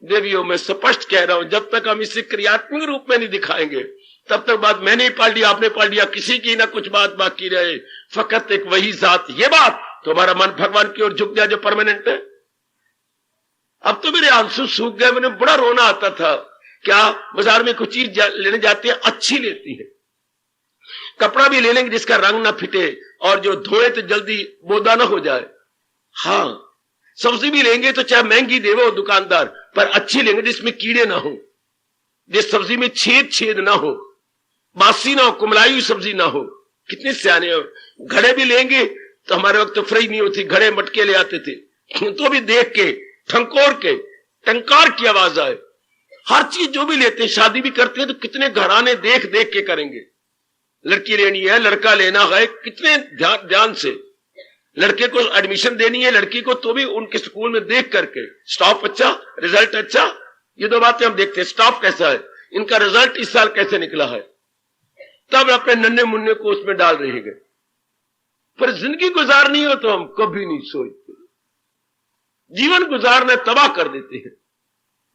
देवियों, मैं स्पष्ट कह रहा हूं, जब तक हम इसे क्रियात्मक रूप में नहीं दिखाएंगे तब तक बात मैंने पाल लिया, आपने पाल लिया, किसी की ना कुछ बात बाकी रहे, फकत एक वही जात, ये बात तो हमारा मन भगवान की ओर झुक गया जो परमानेंट है। अब तो मेरे आंसू सूख गए, मैंने बड़ा रोना आता था। क्या बाजार में कुछ चीज लेने जाते हैं, अच्छी लेती है, कपड़ा भी ले लेंगे जिसका रंग ना फिटे और जो धोए तो जल्दी बोदा ना हो जाए। हाँ, सब्जी भी लेंगे तो चाहे महंगी दे वो दुकानदार, पर अच्छी लेंगे जिसमें कीड़े ना हो, जिस सब्जी में छेद छेद ना हो, बासी ना हो, कुमलाई हुई सब्जी ना हो। कितने सियाने हो। घड़े भी लेंगे तो हमारे वक्त तो फ्रिज नहीं होती, घड़े मटके ले आते थे, तो भी देख के ठंकोर के टंकार की आवाज आए। हर चीज जो भी लेते हैं, शादी भी करते हैं तो कितने घराने देख देख के करेंगे। लड़की लेनी है, लड़का लेना है, कितने ध्यान से। लड़के को एडमिशन देनी है लड़की को, तो भी उनके स्कूल में देख करके, स्टाफ अच्छा, रिजल्ट अच्छा, ये दो बातें हम देखते हैं। स्टाफ कैसा है, इनका रिजल्ट इस साल कैसे निकला है, तब अपने नन्हे मुन्ने को उसमें डाल रहेंगे। पर जिंदगी गुजारनी हो तो हम कभी नहीं सोचते। जीवन गुजारना तबाह कर देते हैं।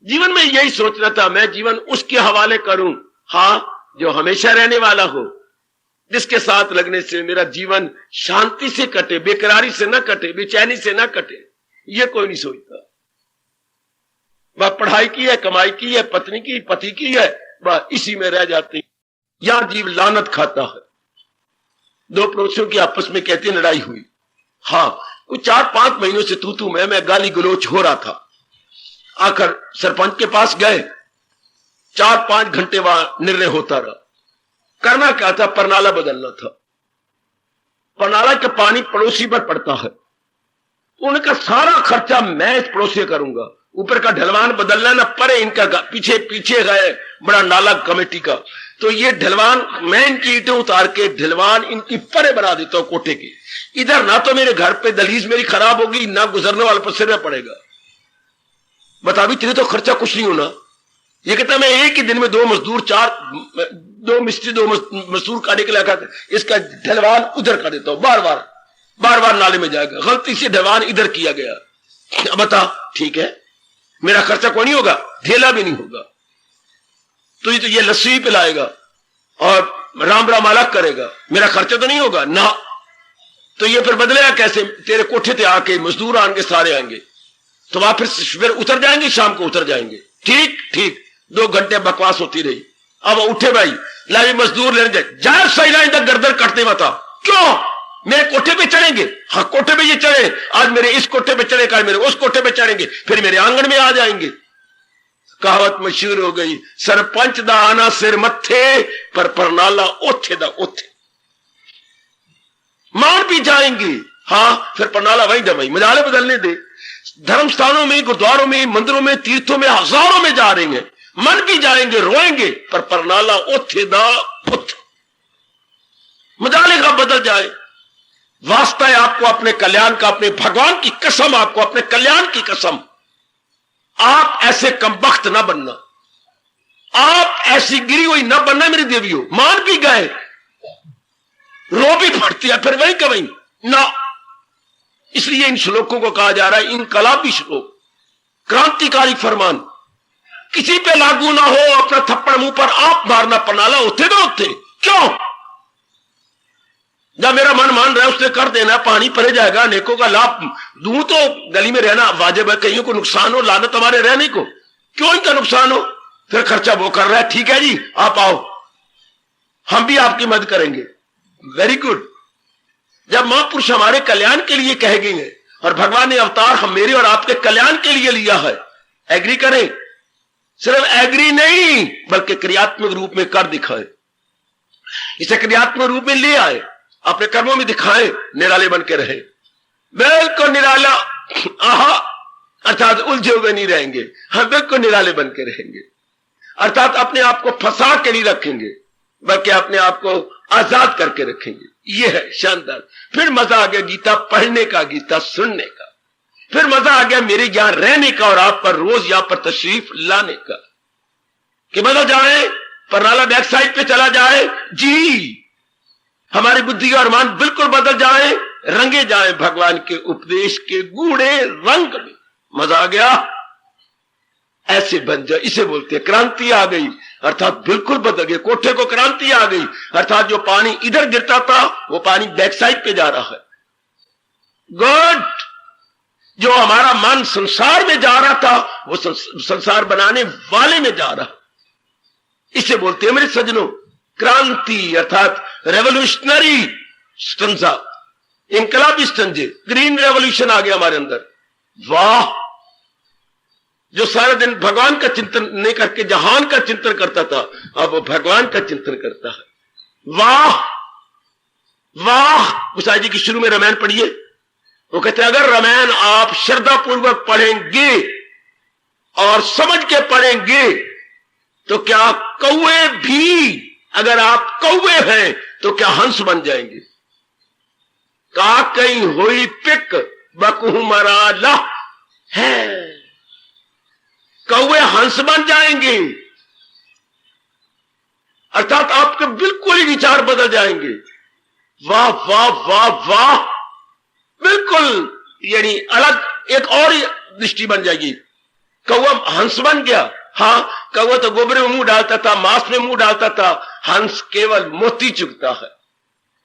जीवन में यही सोचना था, मैं जीवन उसके हवाले करूं, हाँ, जो हमेशा रहने वाला हो, जिसके साथ लगने से मेरा जीवन शांति से कटे, बेकरारी से ना कटे, बेचैनी से ना कटे। ये कोई नहीं सोचता। वह पढ़ाई की है, कमाई की है, पत्नी की, पति की है, वह इसी में रह जाती। यहां जीव लानत खाता है। दो पड़ोसियों की आपस में कहते लड़ाई हुई, हाँ, कुछ 4-5 महीनों से तू मैं गाली गलोच हो रहा था। आकर सरपंच के पास गए, 4-5 घंटे वहां निर्णय होता रहा। करना क्या था, परनाला बदलना था। परनाला का पानी पड़ोसी पर पड़ता है, उनका सारा खर्चा मैं इस पड़ोसी करूंगा। ऊपर का ढलवान बदलना ना पड़े, इनका पीछे पीछे गए बड़ा नाला कमेटी का, तो ये ढलवान मैं इनकी ईंटें उतार के ढलवान इनकी परे बना देता हूं कोठे की। इधर ना तो मेरे घर पे दहलीज मेरी खराब होगी, ना गुजरने वाले पर सिर में पड़ेगा। बता भी तेरे तो खर्चा कुछ नहीं होना। ये कहता मैं एक ही दिन में 2 मजदूर, 2 मिस्त्री, 2 मजदूर काटे के लगा, इसका ढलवान उधर कर देता हूं। बार बार नाले में जाएगा, गलती से ढलवान इधर किया गया। बता, ठीक है, मेरा खर्चा कोई नहीं होगा, ढेला भी नहीं होगा, तो ये लस्सी पिलाएगा और राम राम अलग करेगा, मेरा खर्चा तो नहीं होगा ना। तो ये फिर बदलेगा कैसे? तेरे कोठे पे आके मजदूर आएंगे, सारे आएंगे, तो वहां फिर उतर जाएंगे, शाम को उतर जाएंगे। ठीक 2 घंटे बकवास होती रही। अब उठे भाई, लाई मजदूर लेने जाए, सही लाइन तक गर्दर कटते बता, क्यों मेरे कोठे पे चढ़ेंगे? हाँ, कोठे पे ये चढ़े, आज मेरे इस कोठे पे चढ़े, कल मेरे उस कोठे पे चढ़ेंगे, फिर मेरे आंगन में आ जाएंगे। कहावत मशहूर हो गई, सरपंच दा आना सिर मत्थे, पर परनाला ओथे दा ओथे। मान भी जाएंगे, हाँ, फिर परनाला वहीं दवाई, मजाले बदलने दे। धर्म स्थानों में, गुरुद्वारों में, मंदिरों में, तीर्थों में हजारों में जा रहे हैं, मन भी जाएंगे, रोएंगे, पर परनाला ओथे दा ओथे। मजाले का बदल जाए। वास्ता है आपको अपने कल्याण का, अपने भगवान की कसम, आपको अपने कल्याण की कसम, आप ऐसे कमबख्त ना बनना, आप ऐसी गिरी हुई ना बनना मेरी देवियों। मान भी गए, रो भी पड़ती है, फिर वही का वही ना। इसलिए इन श्लोकों को कहा जा रहा है इनकलाबी श्लोक, क्रांतिकारी फरमान। किसी पे लागू ना हो, अपना थप्पड़ मुंह पर आप मारना, परनाला होते ना होते, क्यों? जब मेरा मन मान रहा है उसने कर देना, पानी परे जाएगा, नेकों का लाभ दूं तो गली में रहना वाजिब है। कहीं को नुकसान हो, लानत हमारे रहने को, क्यों इनका नुकसान हो? फिर खर्चा वो कर रहा है, ठीक है जी, आप आओ, हम भी आपकी मदद करेंगे। Very good. जब महापुरुष हमारे कल्याण के लिए कहे गए हैं और भगवान ने अवतार हम मेरे और आपके कल्याण के लिए लिया है, एग्री करें। सिर्फ एग्री नहीं, बल्कि क्रियात्मक रूप में कर दिखाए, इसे क्रियात्मक रूप में ले आए, अपने कर्मों में दिखाएं, निराले बन के रहे। बिल्कुल निराला, आहा, अर्थात उलझे हुए नहीं रहेंगे, हम बिल्कुल निराले बन के रहेंगे। अर्थात अपने आप को फंसा के नहीं रखेंगे, बल्कि अपने आप को आजाद करके रखेंगे। ये है शानदार। फिर मजा आ गया गीता पढ़ने का, गीता सुनने का। फिर मजा आ गया मेरे यहां रहने का और आप पर रोज यहां पर तशरीफ लाने का, कि बदल जाए, परनाला बैक साइड पे चला जाए जी, हमारी बुद्धि और मन बिल्कुल बदल जाए, रंगे जाए भगवान के उपदेश के गूढ़े रंग में। मजा आ गया, ऐसे बन जाए, इसे बोलते हैं क्रांति आ गई, अर्थात बिल्कुल बदल गए। कोठे को क्रांति आ गई, अर्थात जो पानी इधर गिरता था वो पानी बैक साइड पे जा रहा है। गुड। जो हमारा मन संसार में जा रहा था वो संसार बनाने वाले में जा रहा, इसे बोलते हैं मेरे सज्जनों क्रांति, अर्थात रेवोल्यूशनरी स्टंजा, इनकलाबी स्टंजे। ग्रीन रेवोल्यूशन आ गया हमारे अंदर। वाह, जो सारा दिन भगवान का चिंतन नहीं करके जहान का चिंतन करता था, अब वो भगवान का चिंतन करता है। वाह वाह। मुसाई जी की शुरू में रामायण पढ़िए, वो कहते हैं अगर रामायण आप श्रद्धा पूर्वक पढ़ेंगे और समझ के पढ़ेंगे तो क्या कौवे भी, अगर आप कौवे हैं तो क्या हंस बन जाएंगे। का कहीं हुई पिक बकू मरा ला है, कौवे हंस बन जाएंगे, अर्थात आपके बिल्कुल ही विचार बदल जाएंगे। वाह वाह वाह वाह, बिल्कुल यानी अलग एक और दृष्टि बन जाएगी। कौवा हंस बन गया। हाँ, कौवा तो गोबर में मुंह डालता था, मांस में मुंह डालता था, हंस केवल मोती चुगता है।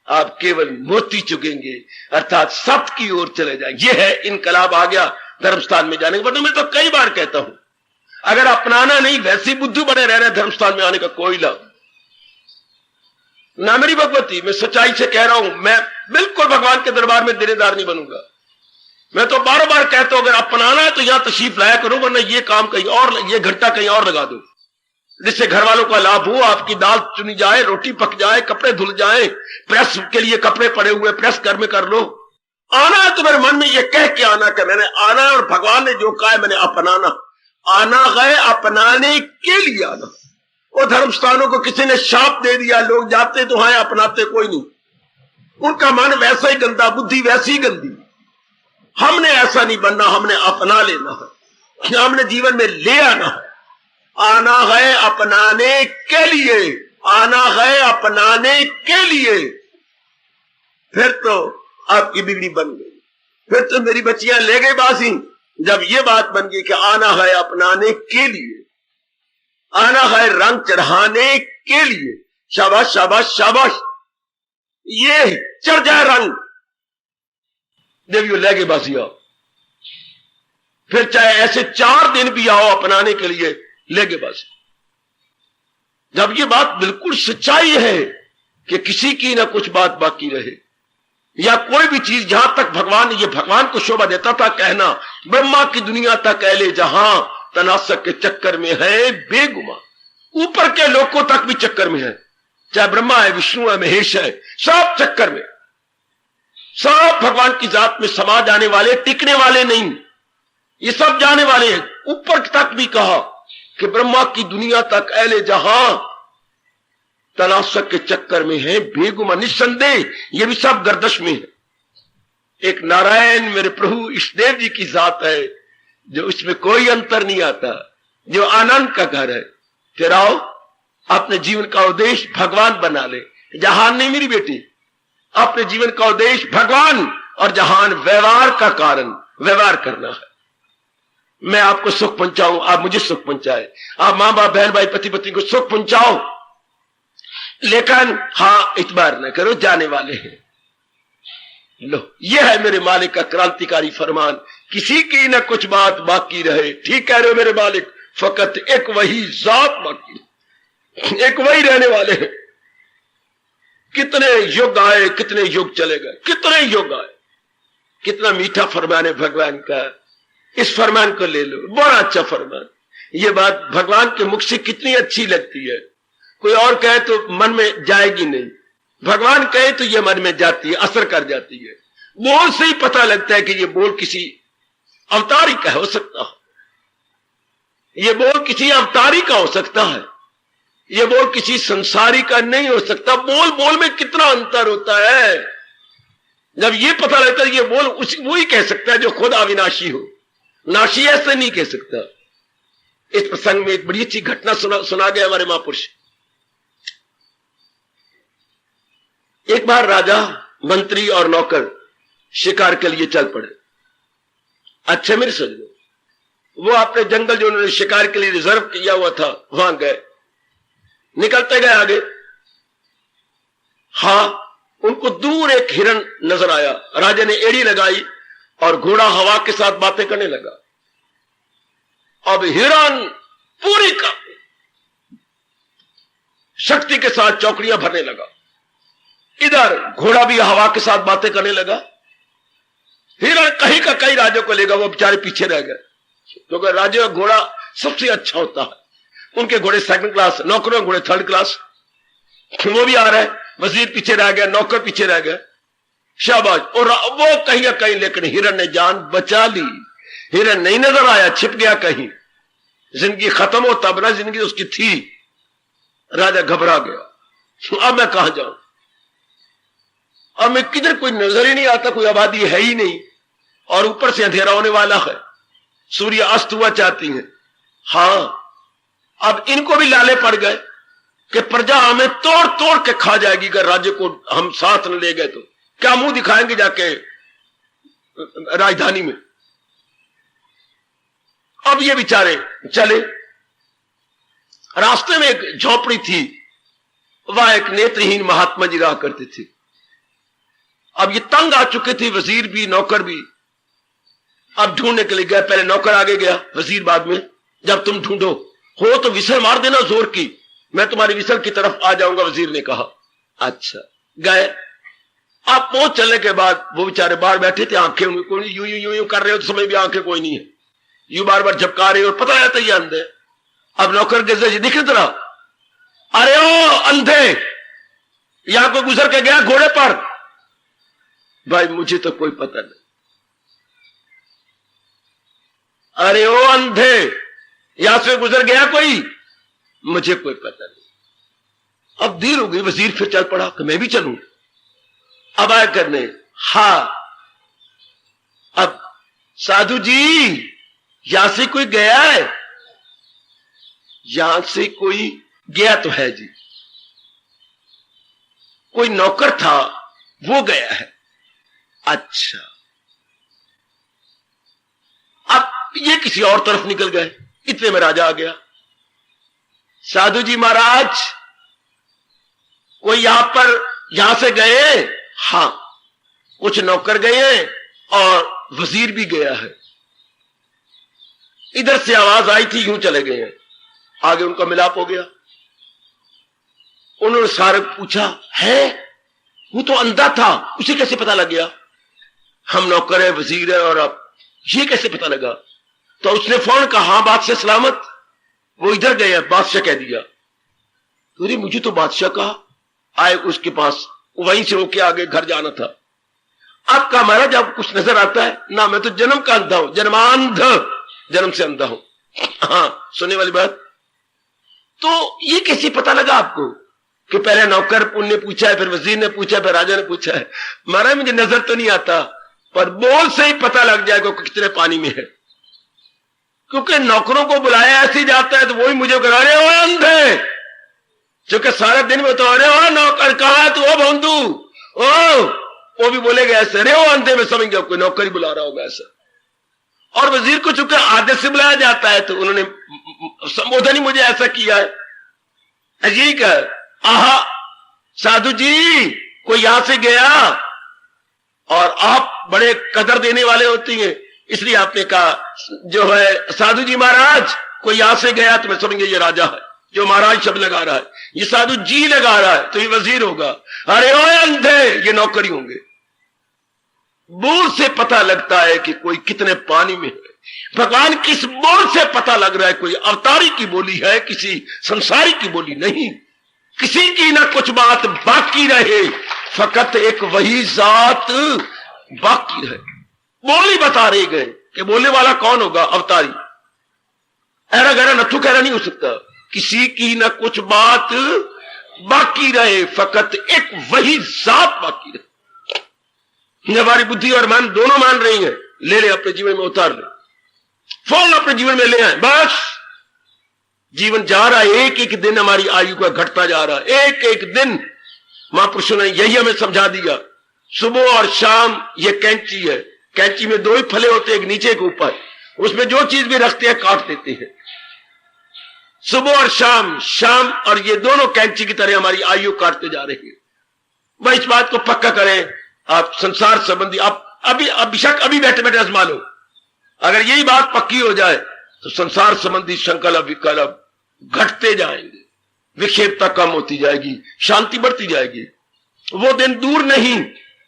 आप केवल मोती चुगेंगे, अर्थात सत्य की ओर चले जाएंगे। यह है इनकलाब आ गया धर्मस्थान में जाने के बाद। मैं तो कई बार कहता हूं, अगर अपनाना नहीं, वैसी बुद्धू बने रहना धर्मस्थान में आने का कोई लाभ ना। मेरी भगवती, मैं सच्चाई से कह रहा हूं, मैं बिल्कुल भगवान के दरबार में देनेदार नहीं बनूंगा। मैं तो बार बार कहता हूं, अगर अपनाना है तो यहां तशरीफ लाया करो, वरना ये काम कहीं और, ये घंटा कहीं और लगा दो, जिससे घर वालों का लाभ हो, आपकी दाल चुनी जाए, रोटी पक जाए, कपड़े धुल जाए, प्रेस के लिए कपड़े पड़े हुए प्रेस घर में कर लो। आना है तो मेरे मन में ये कह के आना कि मैंने आना है और भगवान ने जो कहा है मैंने अपनाना। आना है अपनाने के लिए आना। वो धर्म स्थानों को किसी ने शाप दे दिया, लोग जाते तो हैं, अपनाते कोई नहीं। उनका मन वैसा ही गंदा, बुद्धि वैसी ही गंदी। हमने ऐसा नहीं बनना, हमने अपना लेना है, हमने जीवन में ले आना है। आना है अपनाने के लिए, आना है अपनाने के लिए। फिर तो आपकी बिगड़ी बन गई, फिर तो मेरी बच्चियां ले गई बासी। जब ये बात बन गई कि आना है अपनाने के लिए, आना है रंग चढ़ाने के लिए, शाबाश शाबाश शाबाश, ये चढ़ जाए रंग, देवियों ले गए बासी आओ। फिर चाहे ऐसे 4 दिन भी आओ अपनाने के लिए, ले गए बासी। जब ये बात बिल्कुल सच्चाई है कि किसी की ना कुछ बात बाकी रहे, या कोई भी चीज जहां तक भगवान, ये भगवान को शोभा देता था कहना, ब्रह्मा की दुनिया तक ऐले जहां तनासक के चक्कर में है बेगुमा। ऊपर के लोगों तक भी चक्कर में है, चाहे ब्रह्मा है, विष्णु है, महेश है, सब चक्कर में, सब भगवान की जात में समा जाने वाले, टिकने वाले नहीं, ये सब जाने वाले हैं। ऊपर तक भी कहा कि ब्रह्मा की दुनिया तक ऐले जहां तनासक के चक्कर में है बेगुमा। निस्संदेह ये भी सब गर्दश में है। एक नारायण मेरे प्रभु इष्टदेव जी की जात है जो उसमें कोई अंतर नहीं आता, जो आनंद का घर है। फिर आओ अपने जीवन का उद्देश्य भगवान बना ले। जहान नहीं मेरी बेटी, अपने जीवन का उद्देश्य भगवान और जहान व्यवहार का कारण, व्यवहार करना है। मैं आपको सुख पहुंचाऊं, आप मुझे सुख पहुंचाए, आप मां बाप बहन भाई पति पत्नी को सुख पहुंचाओ, लेकिन हां इतबार न करो, जाने वाले हैं। लो, यह है मेरे मालिक का क्रांतिकारी फरमान, किसी की न कुछ बात बाकी रहे। ठीक कह रहे हो मेरे मालिक, फकत एक वही जात बाकी, एक वही रहने वाले हैं। कितने युग आए, कितने युग चले गए, कितने युग आए। कितना मीठा फरमान है भगवान का, इस फरमान को ले लो, बड़ा अच्छा फरमान। ये बात भगवान के मुख से कितनी अच्छी लगती है। कोई और कहे तो मन में जाएगी नहीं, भगवान कहे तो ये मन में जाती है, असर कर जाती है। बोल से ही पता लगता है कि ये बोल किसी अवतारी का हो सकता है, ये बोल किसी अवतारी का हो सकता है, ये बोल किसी संसारी का नहीं हो सकता। बोल बोल में कितना अंतर होता है। जब ये पता लगता है ये बोल उसी वही कह सकता है जो खुद अविनाशी हो, नाशी ऐसे नहीं कह सकता। इस प्रसंग में एक बड़ी अच्छी घटना सुना गया हमारे महापुरुष। एक बार राजा, मंत्री और नौकर शिकार के लिए चल पड़े। अच्छे मेरे सजनों, वो अपने जंगल जो उन्होंने शिकार के लिए रिजर्व किया हुआ था वहां गए, निकलते गए आगे। हां, उनको दूर एक हिरन नजर आया। राजा ने एड़ी लगाई और घोड़ा हवा के साथ बातें करने लगा। अब हिरन पूरी का शक्ति के साथ चौकड़ियां भरने लगा। इधर घोड़ा भी हवा के साथ बातें करने लगा। हिरण कहीं का कहीं राजा को लेगा, वो बेचारे पीछे रह गए। क्योंकि राज्य का घोड़ा सबसे अच्छा होता है। उनके घोड़े सेकंड क्लास, नौकरों के घोड़े थर्ड क्लास। वो भी आ रहा है, वजीर पीछे रह गया, नौकर पीछे रह गया, शाबाश। और वो कहीं ना कहीं, लेकिन हिरन ने जान बचा ली। हिरन नहीं नजर आया, छिप गया कहीं। जिंदगी खत्म हो तब ना, जिंदगी उसकी थी। राजा घबरा गया, अब मैं कहां जाऊं, अब मैं किधर, कोई नजर ही नहीं आता, कोई आबादी है ही नहीं, और ऊपर से अंधेरा होने वाला है, सूर्य अस्त हुआ चाहती है। हाँ, अब इनको भी लाले पड़ गए कि प्रजा हमें तोड़ तोड़ के खा जाएगी अगर राज्य को हम साथ न ले गए तो। क्या मुंह दिखाएंगे जाके राजधानी में। अब ये बेचारे चले, रास्ते में एक झोपड़ी थी, वह एक नेत्रहीन महात्मा जी रहा करते थे। अब ये तंग आ चुके थे, वजीर भी नौकर भी। अब ढूंढने के लिए गए, पहले नौकर आगे गया, वजीर बाद में। जब तुम ढूंढो हो तो विसल मार देना जोर की, मैं तुम्हारी विसल की तरफ आ जाऊंगा, वजीर ने कहा। अच्छा, गए। आप पहुंच चलने के बाद वो बेचारे बाहर बैठे थे, आंखें उनकी कोई यूं यूं यूं यूं कर रहे हो तो समय भी आंखें कोई नहीं है, यूं बार बार झपका रहे हो, और पता रहता ये अंधे। अब नौकर के दिख रहा, अरे ओ अंधे, यहां कोई गुजर के गया घोड़े पर? भाई मुझे तो कोई पता नहीं। अरे ओ अंधे, यहां से गुजर गया कोई? मुझे कोई पता नहीं। अब देर हो गई, वजीर फिर चल पड़ा कि मैं भी चलूं। अब आया करने, हाँ, अब साधु जी यहां से कोई गया है? यहां से कोई गया तो है जी, कोई नौकर था वो गया है। अच्छा, अब ये किसी और तरफ निकल गए, इतने में राजा आ गया। साधु जी महाराज, कोई यहां से गए? हां, कुछ नौकर गए हैं और वजीर भी गया है। इधर से आवाज आई थी, यूं चले गए हैं। आगे उनका मिलाप हो गया। उन्होंने सारे पूछा, है वो तो अंधा था, उसे कैसे पता लग गया? हम नौकर है, वजीर है, और अब ये कैसे पता लगा? तो उसने फौरन कहा, हाँ बादशाह सलामत, वो इधर गए हैं, बादशाह कह दिया। तो मुझे तो बादशाह कहा। आए उसके पास, वहीं से होके आगे घर जाना था। अब कहा, महाराज आपको कुछ नजर आता है? ना, मैं तो जन्म का अंधा हूं, जन्मांध, जन्म से अंधा हूं। हाँ, सुनने वाली बात। तो ये कैसे पता लगा आपको कि पहले नौकर ने पूछा है, फिर वजीर ने पूछा है, फिर राजा ने पूछा है? महाराज मुझे नजर तो नहीं आता, पर बोल से ही पता लग जाएगा कि कितने पानी में है, क्योंकि नौकरों को बुलाया ऐसे जाता है तो वही मुझे करा रहे हो अंधे, क्योंकि सारे दिन में तो अरे हो नौकर कहा तू, ओ बंधु, ओ वो भी बोलेगा ऐसे, अरे हो अंधे में समझ गया कोई नौकर ही बुला रहा होगा ऐसा। और वजीर को चूंकि आदत से बुलाया जाता है तो उन्होंने संबोधन ही मुझे ऐसा किया है, अजीब है। आहा साधु जी, कोई यहां से गया, और आप बड़े कदर देने वाले होती हैं, इसलिए आपने कहा जो है साधु जी महाराज कोई यहां से गया, तो मैं समझिए ये राजा है जो महाराज शब्द लगा रहा है, ये साधु जी लगा रहा है तो ये वजीर होगा। अरे ओ अंधे, ये नौकरी होंगे। बोल से पता लगता है कि कोई कितने पानी में है। भगवान किस बोल से पता लग रहा है? कोई अवतारी की बोली है, किसी संसारी की बोली नहीं। किसी की ना कुछ बात बाकी रहे, फकत एक वही जात बाकी रहे। बोली बता रहे गए कि बोलने वाला कौन होगा? अवतारी। ऐरा गहरा नथु कहरा नहीं हो सकता। किसी की ना कुछ बात बाकी रहे, फकत एक वही जात बाकी रहे। हमारी बुद्धि और मन दोनों मान रही है, ले ले अपने जीवन में उतार ले, फौरन अपने जीवन में ले आए। बस जीवन जा रहा है, एक एक दिन हमारी आयु का घटता जा रहा है, एक एक दिन। महापुरुषों ने यही हमें समझा दिया। सुबह और शाम ये कैंची है, कैंची में दो ही फले होते हैं, एक नीचे एक ऊपर, उसमें जो चीज भी रखते हैं काट देते हैं। सुबह और शाम, शाम और ये दोनों कैंची की तरह हमारी आयु काटते जा रही है। भाई इस बात को पक्का करें। आप संसार संबंधी आप अभी बेशक अभी बैठे बैठे आजमा लो, अगर यही बात पक्की हो जाए तो संसार संबंधी संकल्प विकल्प घटते जाएंगे, विक्षेपता कम होती जाएगी, शांति बढ़ती जाएगी। वो दिन दूर नहीं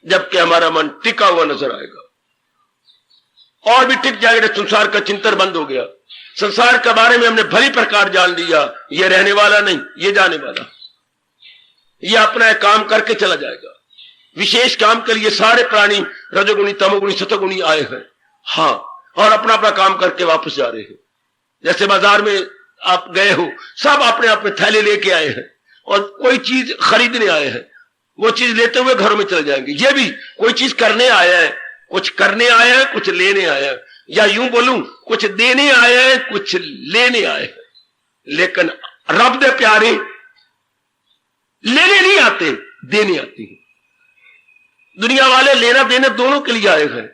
जबकि हमारा मन टिका हुआ नजर आएगा। और भी टिक जाएगा। संसार का चिंतन बंद हो गया, संसार के बारे में हमने भली प्रकार जान लिया, ये रहने वाला नहीं, ये जाने वाला, ये अपना एक काम करके चला जाएगा। विशेष काम के लिए सारे प्राणी रजोगुणी तमोगुणी सतोगुणी आए हैं, हाँ, और अपना अपना काम करके वापस जा रहे हैं। जैसे बाजार में आप गए हो, सब अपने अपने थैले लेके आए हैं और कोई चीज खरीदने आए हैं, वो चीज लेते हुए घरों में चले जाएंगे। ये भी कोई चीज करने आया है, कुछ करने आया है, कुछ लेने आया है, या यूं बोलूं कुछ देने आया है, कुछ लेने आए हैं। लेकिन रब दे प्यारे लेने नहीं आते, देने आते हैं। दुनिया वाले लेना देने दोनों के लिए आए हैं,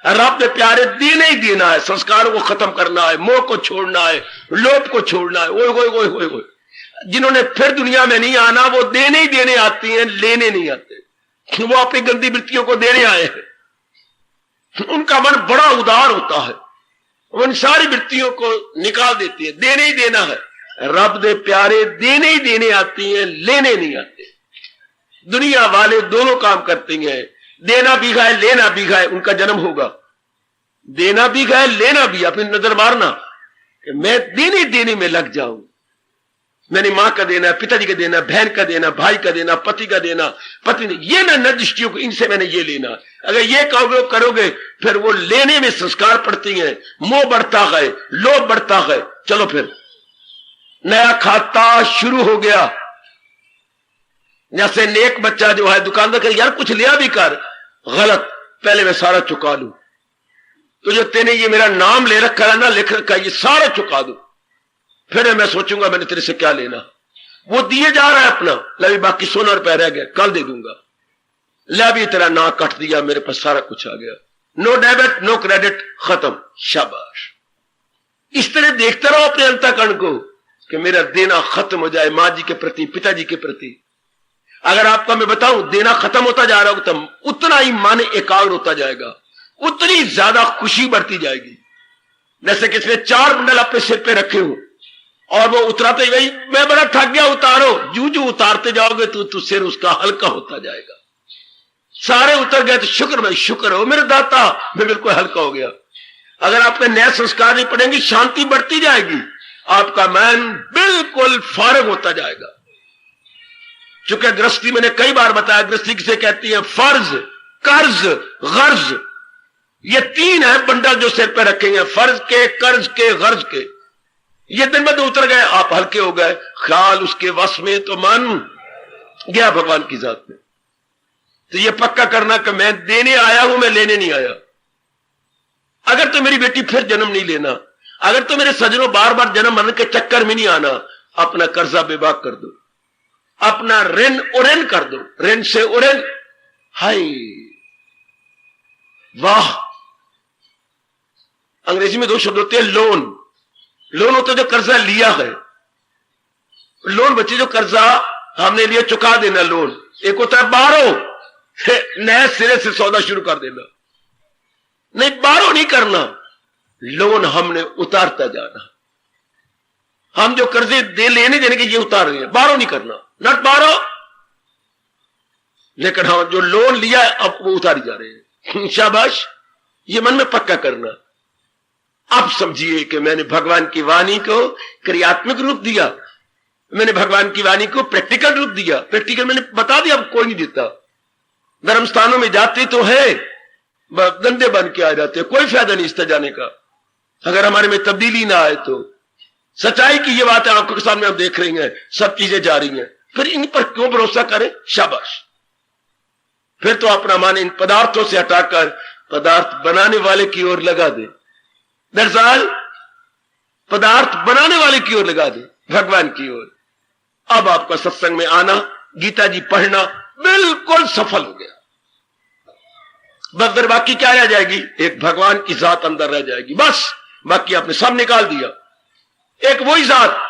रब दे प्यारे देने ही देना है, संस्कारों को खत्म करना है, मोह को छोड़ना है, लोभ को छोड़ना है। ओए ओए ओए ओए ओए, जिन्होंने फिर दुनिया में नहीं आना वो देने ही देने आती हैं, लेने नहीं आते। वो अपनी गंदी वृत्तियों को देने आए हैं, उनका मन बड़ा उदार होता है, वो इन सारी वृत्तियों को निकाल देती है। देने ही देना है, रब दे प्यारे देने ही देने आती हैं, लेने नहीं आते। दुनिया वाले दोनों काम करते हैं, देना भी है लेना भी है, उनका जन्म होगा। देना भी है लेना भी, अपनी नजर मारना कि मैं देने देने में लग जाऊं। मैंने मां का देना, पिताजी का देना, बहन का देना, भाई का देना, पति का देना, पति ने ये न दृष्टियों को, इनसे मैंने ये लेना। अगर ये करोगे फिर वो लेने में संस्कार पड़ती हैं, मोह बढ़ता है, लोभ बढ़ता है। चलो फिर नया खाता शुरू हो गया। जैसे नेक बच्चा जो है दुकानदार कहे यार कुछ लिया भी कर, गलत, पहले मैं सारा चुका लूं, तो जो तेने ये मेरा नाम ले रखा है ना, लिख रखा है, ये सारा चुका दो, फिर मैं सोचूंगा मैंने तेरे से क्या लेना। वो दिए जा रहा है अपना, ले बाकी 100 रुपया रह गया, कल दे दूंगा, ले भी तेरा नाम कट दिया, मेरे पास सारा कुछ आ गया, नो डेबिट नो क्रेडिट, खत्म, शाबाश। इस तरह देखते रहो अपने अंतःकरण को कि मेरा देना खत्म हो जाए, मां जी के प्रति, पिताजी के प्रति। अगर आपका मैं बताऊं देना खत्म होता जा रहा हो तो उतना ही मन एकाग्र होता जाएगा, उतनी ज्यादा खुशी बढ़ती जाएगी। जैसे किसने 4 बंडल अपने सिर पे रखे हो और वो उतराते गई, मैं बड़ा थक गया, उतारो, जू जू उतारते जाओगे तो सिर उसका हल्का होता जाएगा। सारे उतर गए तो शुक्र हो मेरे दाता, मैं बिल्कुल हल्का हो गया। अगर आपके नए संस्कार नहीं पड़ेंगे, शांति बढ़ती जाएगी, आपका मन बिल्कुल फारग होता जाएगा। चूंकि गृहस्थी मैंने कई बार बताया, गृहस्थी किसे कहती है, फर्ज, कर्ज, गर्ज, ये 3 है बंडल जो सिर पे रखेंगे, फर्ज के, कर्ज के, गर्ज के। ये दिन में तो उतर गए, आप हल्के हो गए, ख्याल उसके वश में, तो मन गया भगवान की जात में। तो ये पक्का करना कि मैं देने आया हूं, मैं लेने नहीं आया। अगर तो मेरी बेटी फिर जन्म नहीं लेना, अगर तो मेरे सजनों बार बार जन्म मरण के चक्कर में नहीं आना, अपना कर्जा बेबाक कर दो, अपना ऋण उऋण कर दो, ऋण से उऋण, हाय वाह। अंग्रेजी में 2 शब्द होते हैं, लोन, लोन होता है जो कर्जा लिया है, लोन बच्चे जो कर्जा हमने लिए चुका देना लोन। एक होता है बारो, नए सिरे से सौदा शुरू कर देना। नहीं, बारो नहीं करना, लोन हमने उतारता जाना। हम जो कर्जे दे लेने देने के ये उतार रहे हैं, बारो नहीं करना, नट बारो, लेकिन हाँ जो लोन लिया है अब वो उतारी जा रहे हैं, शाबाश। ये मन में पक्का करना। अब समझिए कि मैंने भगवान की वाणी को क्रियात्मक रूप दिया, मैंने भगवान की वाणी को प्रैक्टिकल रूप दिया। प्रैक्टिकल मैंने बता दिया, अब कोई नहीं देता। धर्म स्थानों में जाते तो है, गंदे बन के आ जाते, कोई फायदा नहीं इससे जाने का, अगर हमारे में तब्दीली ना आए तो। सच्चाई की ये बात है, आंखों के सामने हम देख रहे हैं, सब चीजें जा रही हैं, फिर इन पर क्यों भरोसा करें, शाबाश। फिर तो अपना मन इन पदार्थों से हटाकर पदार्थ बनाने वाले की ओर लगा दे। दरअसल पदार्थ बनाने वाले की ओर लगा दे, भगवान की ओर। अब आपका सत्संग में आना, गीता जी पढ़ना बिल्कुल सफल हो गया। बस बाकी क्या रह जाएगी, एक भगवान की जात अंदर रह जाएगी, बस बाकी आपने सब निकाल दिया। एक वही जात,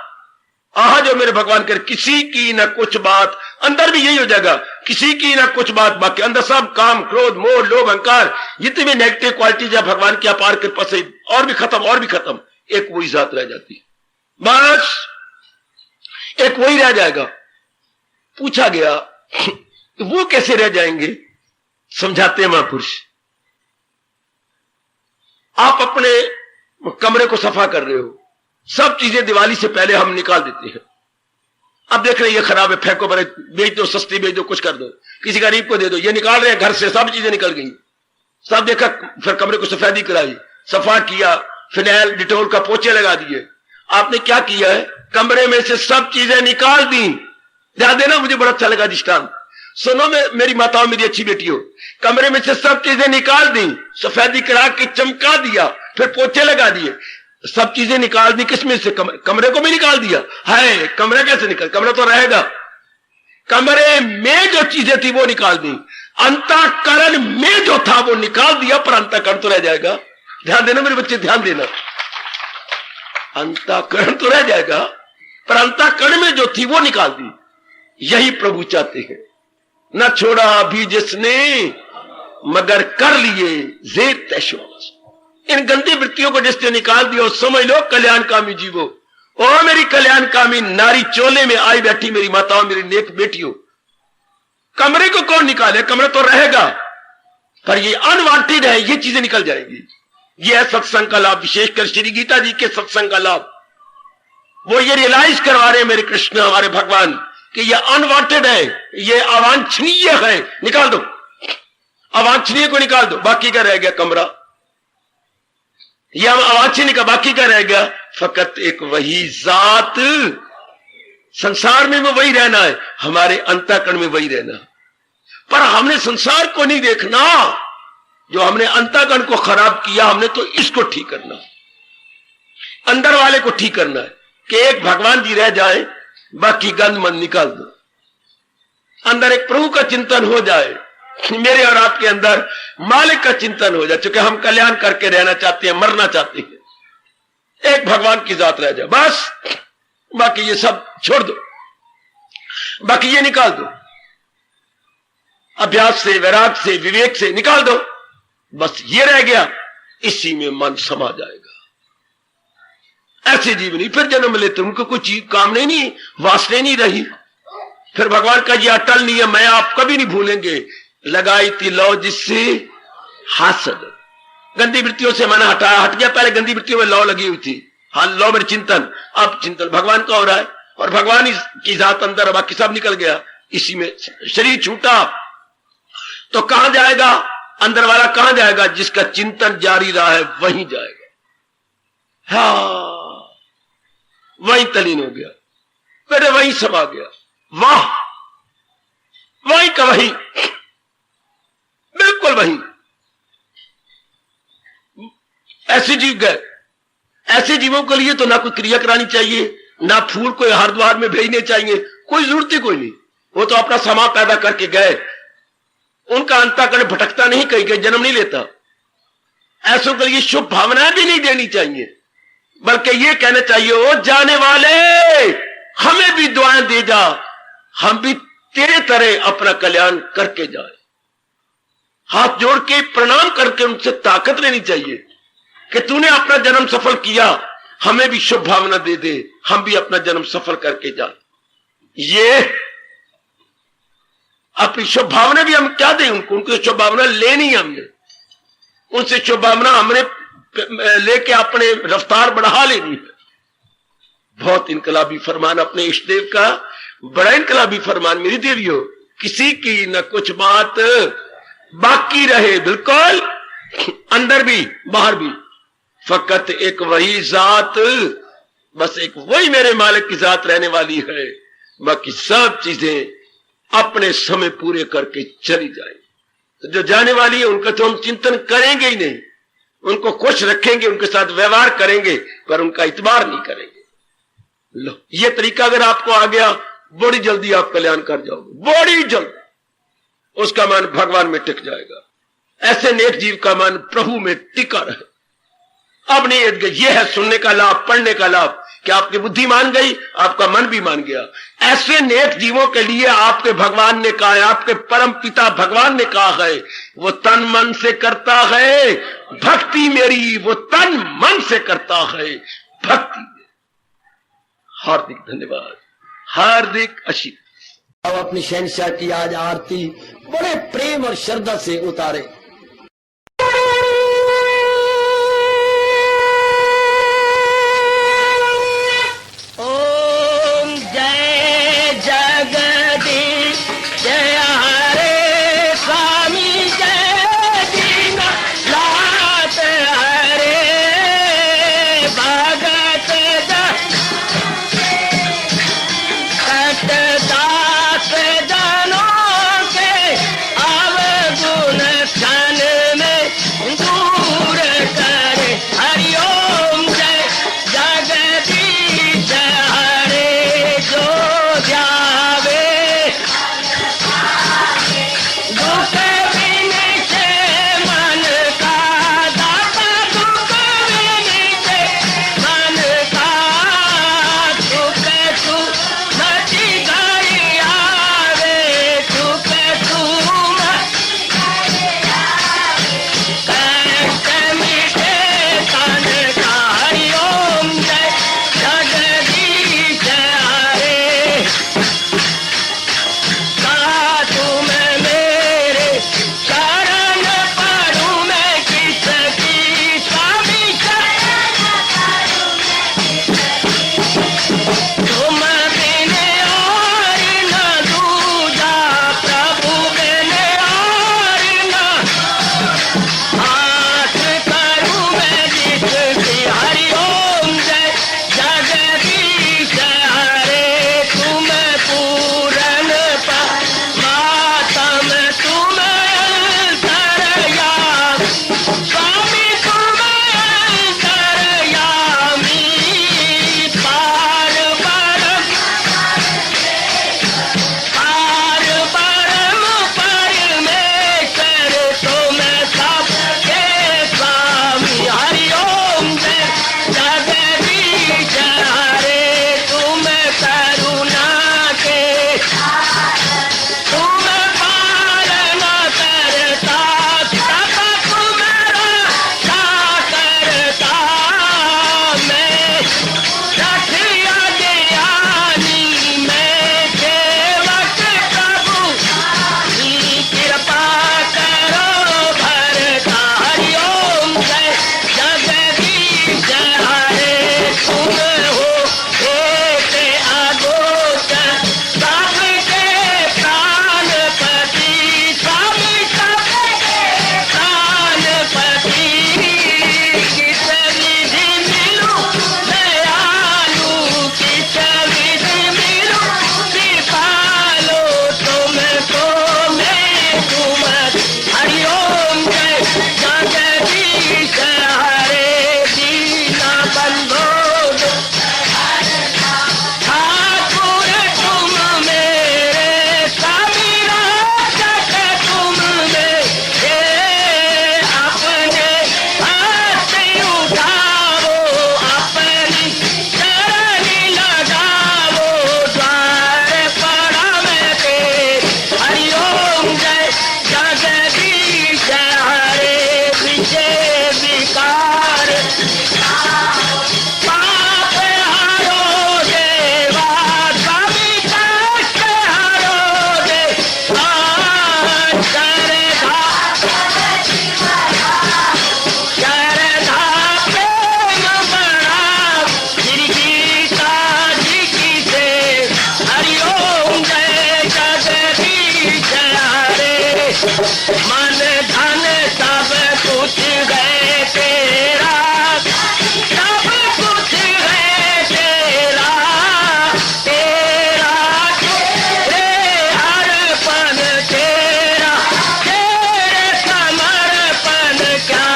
आहा जो मेरे भगवान कर, किसी की ना कुछ बात, अंदर भी यही हो जाएगा, किसी की ना कुछ बात, बाकी अंदर सब काम, क्रोध, मोह, लोभ, अहंकार, जितनी भी नेगेटिव क्वालिटीज है भगवान की अपार कृपा से और भी खत्म, और भी खत्म। एक वही जात रह जाती है, बस एक वही रह जाएगा। पूछा गया वो कैसे रह जाएंगे, समझाते हैं महापुरुष। आप अपने कमरे को सफा कर रहे हो, सब चीजें दिवाली से पहले हम निकाल देते हैं। अब देख रहे ये खराब है, फेंको, बड़े बेच दो, सस्ती बेच दो, कुछ कर दो, किसी गरीब को दे दो। ये निकाल रहे हैं घर से, सब चीजें निकल गई, सब देखा। फिर कमरे को सफेदी कराई, सफा किया, फिनाइल डिटोल का पोछे लगा दिए। आपने क्या किया है, कमरे में से सब चीजें निकाल दी। ध्यान देना, मुझे बड़ा अच्छा लगा दृष्टांत। सुनो मेरी माताओं, मेरी अच्छी बेटियों, कमरे में से सब चीजें निकाल दी, सफेदी करा के चमका दिया, फिर पोछे लगा दिए। सब चीजें निकाल दी, किसमें से? कमरे को भी निकाल दिया है। कमरा कैसे निकल, कमरा तो रहेगा। कमरे में जो चीजें थी वो निकाल दी, अंतःकरण में जो था वो निकाल दिया, पर अंतःकरण तो रह जाएगा। ध्यान देना मेरे बच्चे, ध्यान देना, अंतःकरण तो रह जाएगा, पर अंतःकरण में जो थी वो निकाल दी। यही प्रभु चाहते हैं। न छोड़ा अभी जिसने, मगर कर लिए जेर तैशोस। इन गंदी वृत्तियों को जिसने निकाल दिया, समझ लो कल्याणकामी जीवो। ओ मेरी कल्याणकामी नारी, चोले में आई बैठी मेरी माताओं, मेरी नेक बेटियों, कमरे को कौन निकाले? कमरा तो रहेगा, पर ये अनवांटेड है, ये चीजें निकल जाएंगी। ये है सत्संग का लाभ, विशेषकर श्री गीता जी के सत्संग का लाभ। वो ये रियलाइज करवा रहे हैं मेरे कृष्ण, हमारे भगवान, कि ये अनवांटेड है, ये अवांछनीय है, निकाल दो, अवांछनीय को निकाल दो। बाकी क्या रह गया? कमरा। ये हम अवांछनीय का, बाकी क्या रह गया? फकत एक वही जात। संसार में वही रहना है, हमारे अंतःकरण में वही रहना। पर हमने संसार को नहीं देखना, जो हमने अंतःकरण को खराब किया, हमने तो इसको ठीक करना, अंदर वाले को ठीक करना है, कि एक भगवान जी रह जाए, बाकी गंद मन निकाल दो। अंदर एक प्रभु का चिंतन हो जाए, मेरे और आपके अंदर मालिक का चिंतन हो जाए। क्योंकि हम कल्याण करके रहना चाहते हैं, मरना चाहते हैं, एक भगवान की जात रह जाए बस। बाकी ये सब छोड़ दो, बाकी ये निकाल दो, अभ्यास से, वैराग से, विवेक से निकाल दो। बस ये रह गया, इसी में मन समा जाएगा। ऐसे जीव नहीं फिर जन्म लेते, उनको कोई चीज काम नहीं, वासने नहीं रही। फिर भगवान का ये अटल नियम है, आप कभी नहीं भूलेंगे, लगाई थी लौ जिससे हासद। गंदी वृत्तियों से मन हटाया, हट गया। पहले गंदी वृत्तियों में लौ लगी हुई थी, हाँ लौ में चिंतन, अब चिंतन भगवान का हो रहा है, और भगवान की जात अंदर, बाकी सब निकल गया। इसी में शरीर छूटा तो कहां जाएगा? अंदर वाला कहां जाएगा? जिसका चिंतन जारी रहा है वहीं जाएगा। हाँ, वहीं तलीन हो गया, फिर वहीं समा गया। वाह, वहीं का वहीं, बिल्कुल वहीं। ऐसे जीव गए। ऐसे जीवों के लिए तो ना कोई क्रिया करानी चाहिए, ना फूल कोई हरिद्वार में भेजने चाहिए, कोई जरूरत ही कोई नहीं। वो तो अपना समा पैदा करके गए, उनका अंतःकरण भटकता नहीं, कहीं कहीं जन्म नहीं लेता। ऐसों के लिए शुभ भावनाएं भी नहीं देनी चाहिए, बल्कि ये कहना चाहिए, ओ जाने वाले, हमें भी दुआएं दे जा, हम भी तेरे तरह अपना कल्याण करके जाए। हाथ जोड़ के प्रणाम करके उनसे ताकत लेनी चाहिए कि तूने अपना जन्म सफल किया, हमें भी शुभ भावना दे दे, हम भी अपना जन्म सफल करके जाए। ये अपनी शुभ भावना भी हम क्या दें उनको? उनकी शुभ भावना लेनी है हमने, उनसे शुभ भावना हमने लेके अपने रफ्तार बढ़ा लेनी है। बहुत इनकलाबी फरमान अपने इष्ट देव का, बड़ा इनकलाबी फरमान मेरी देवियों, किसी की न कुछ बात बाकी रहे, बिल्कुल अंदर भी बाहर भी, फकत एक वही जात, बस एक वही मेरे मालिक की जात रहने वाली है, बाकी सब चीजें अपने समय पूरे करके चली जाए। तो जो जाने वाली है उनका तो हम चिंतन करेंगे ही नहीं, उनको खुश रखेंगे, उनके साथ व्यवहार करेंगे, पर उनका इतबार नहीं करेंगे। लो, ये तरीका अगर आपको आ गया, बड़ी जल्दी आप कल्याण कर जाओगे, बड़ी जल्द उसका मन भगवान में टिक जाएगा। ऐसे नेक जीव का मन प्रभु में टिका रहे। अब नहीं, ये है सुनने का लाभ, पढ़ने का लाभ, कि आपकी बुद्धि मान गई, आपका मन भी मान गया। ऐसे नेक जीवों के लिए आपके भगवान ने कहा है, आपके परम पिता भगवान ने कहा है, वो तन मन से करता है भक्ति मेरी, वो तन मन से करता है भक्ति। हार्दिक धन्यवाद, हार्दिक आशीर्वाद। अब अपनी शहंशाह की आज आरती बड़े प्रेम और श्रद्धा से उतारे। जगत दास जनों के अवगुण क्षण में दूर करे। हरिओम जय जगदीश हरे जो ध्यावे दुख विनिचे मन का दाता दुख विनिचे मन का सुख सुमति गई आवे सुख सुमति कष्ट मिटे तन का। हरिओम जय जगदीश हरे तुम मेरे शरण पड़ूं मैं किसकी स्वामी तुम बिन और न दूजा प्रभु बिन और न हाथ करूं मैं जिसकी। हरिओम जय जगदीश हरे तुम पूरन मातम तुम अंतरयामी स्वामी तुम अंतरयामी पार परम परमेश्वर तुम सबके स्वामी। हरिओम जय जगदीश हरे तुम करुणा के तुम पालन करता सब तुम्हारा करता। मैं रखिया ज्ञानी मैं सेवक प्रभु की कृपा करो भरता। हरिओम जय जगदीश हरे तुम हो एक अगोचर सबके प्राणपति स्वामी सबके प्राणपति। किस विधि मिलूं दयालु किस विधि मिलूं कृपालु तुमको मैं तुम। हरिओम जय जगदीश हरे दीना बंधो ठाकुर तुम मेरे स्वामी रक्षक तुम मेरे अपने हाथ उठाओ अपनी चरण लगाओ द्वार पड़ा मैं तेरे। हरिओम जय जगदीश हरे विजय विकार पाप हरो देवा स्वामी कष्ट हरो देवा श्रद्धा प्रेम बड़ा गिरगीता जी की से। हरिओम जय जगदीश हरे मन धन सब कुछ है तेरा सब कुछ है तेरा तेरा तेरे अर्पण तेरा तेरे समर्पण क्या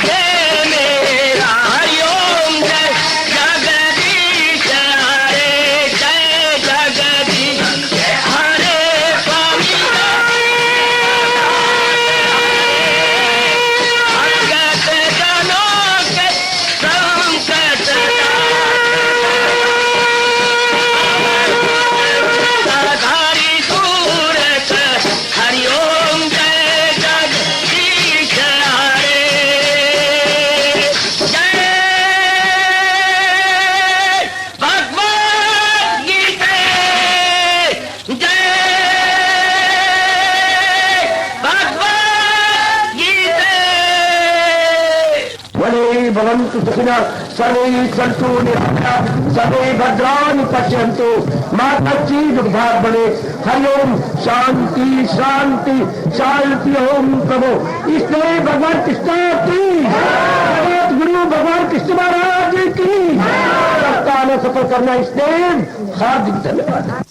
हे मेरा। हरिओम जय जगदीश हरे जय जगदीश हरे स्वामी भगत जनों के संकट धारी दूर कर। हरिओम जय जगदीश हरे जय भगवद गीता जय भगवद गीता। वने भवन्तु सुखिनः सर्वे सन्तु निरामयाः सर्वे भद्राणि पश्यन्तु मा कश्चित् दुर्भाग् भवेत्। हरिओम शांति शांति शांति ओम प्रभु। इसलिए भगवान कृष्ण की गुरु भगवान कृष्ण महाराज सफल करना, इसलिए हार्दिक धन्यवाद।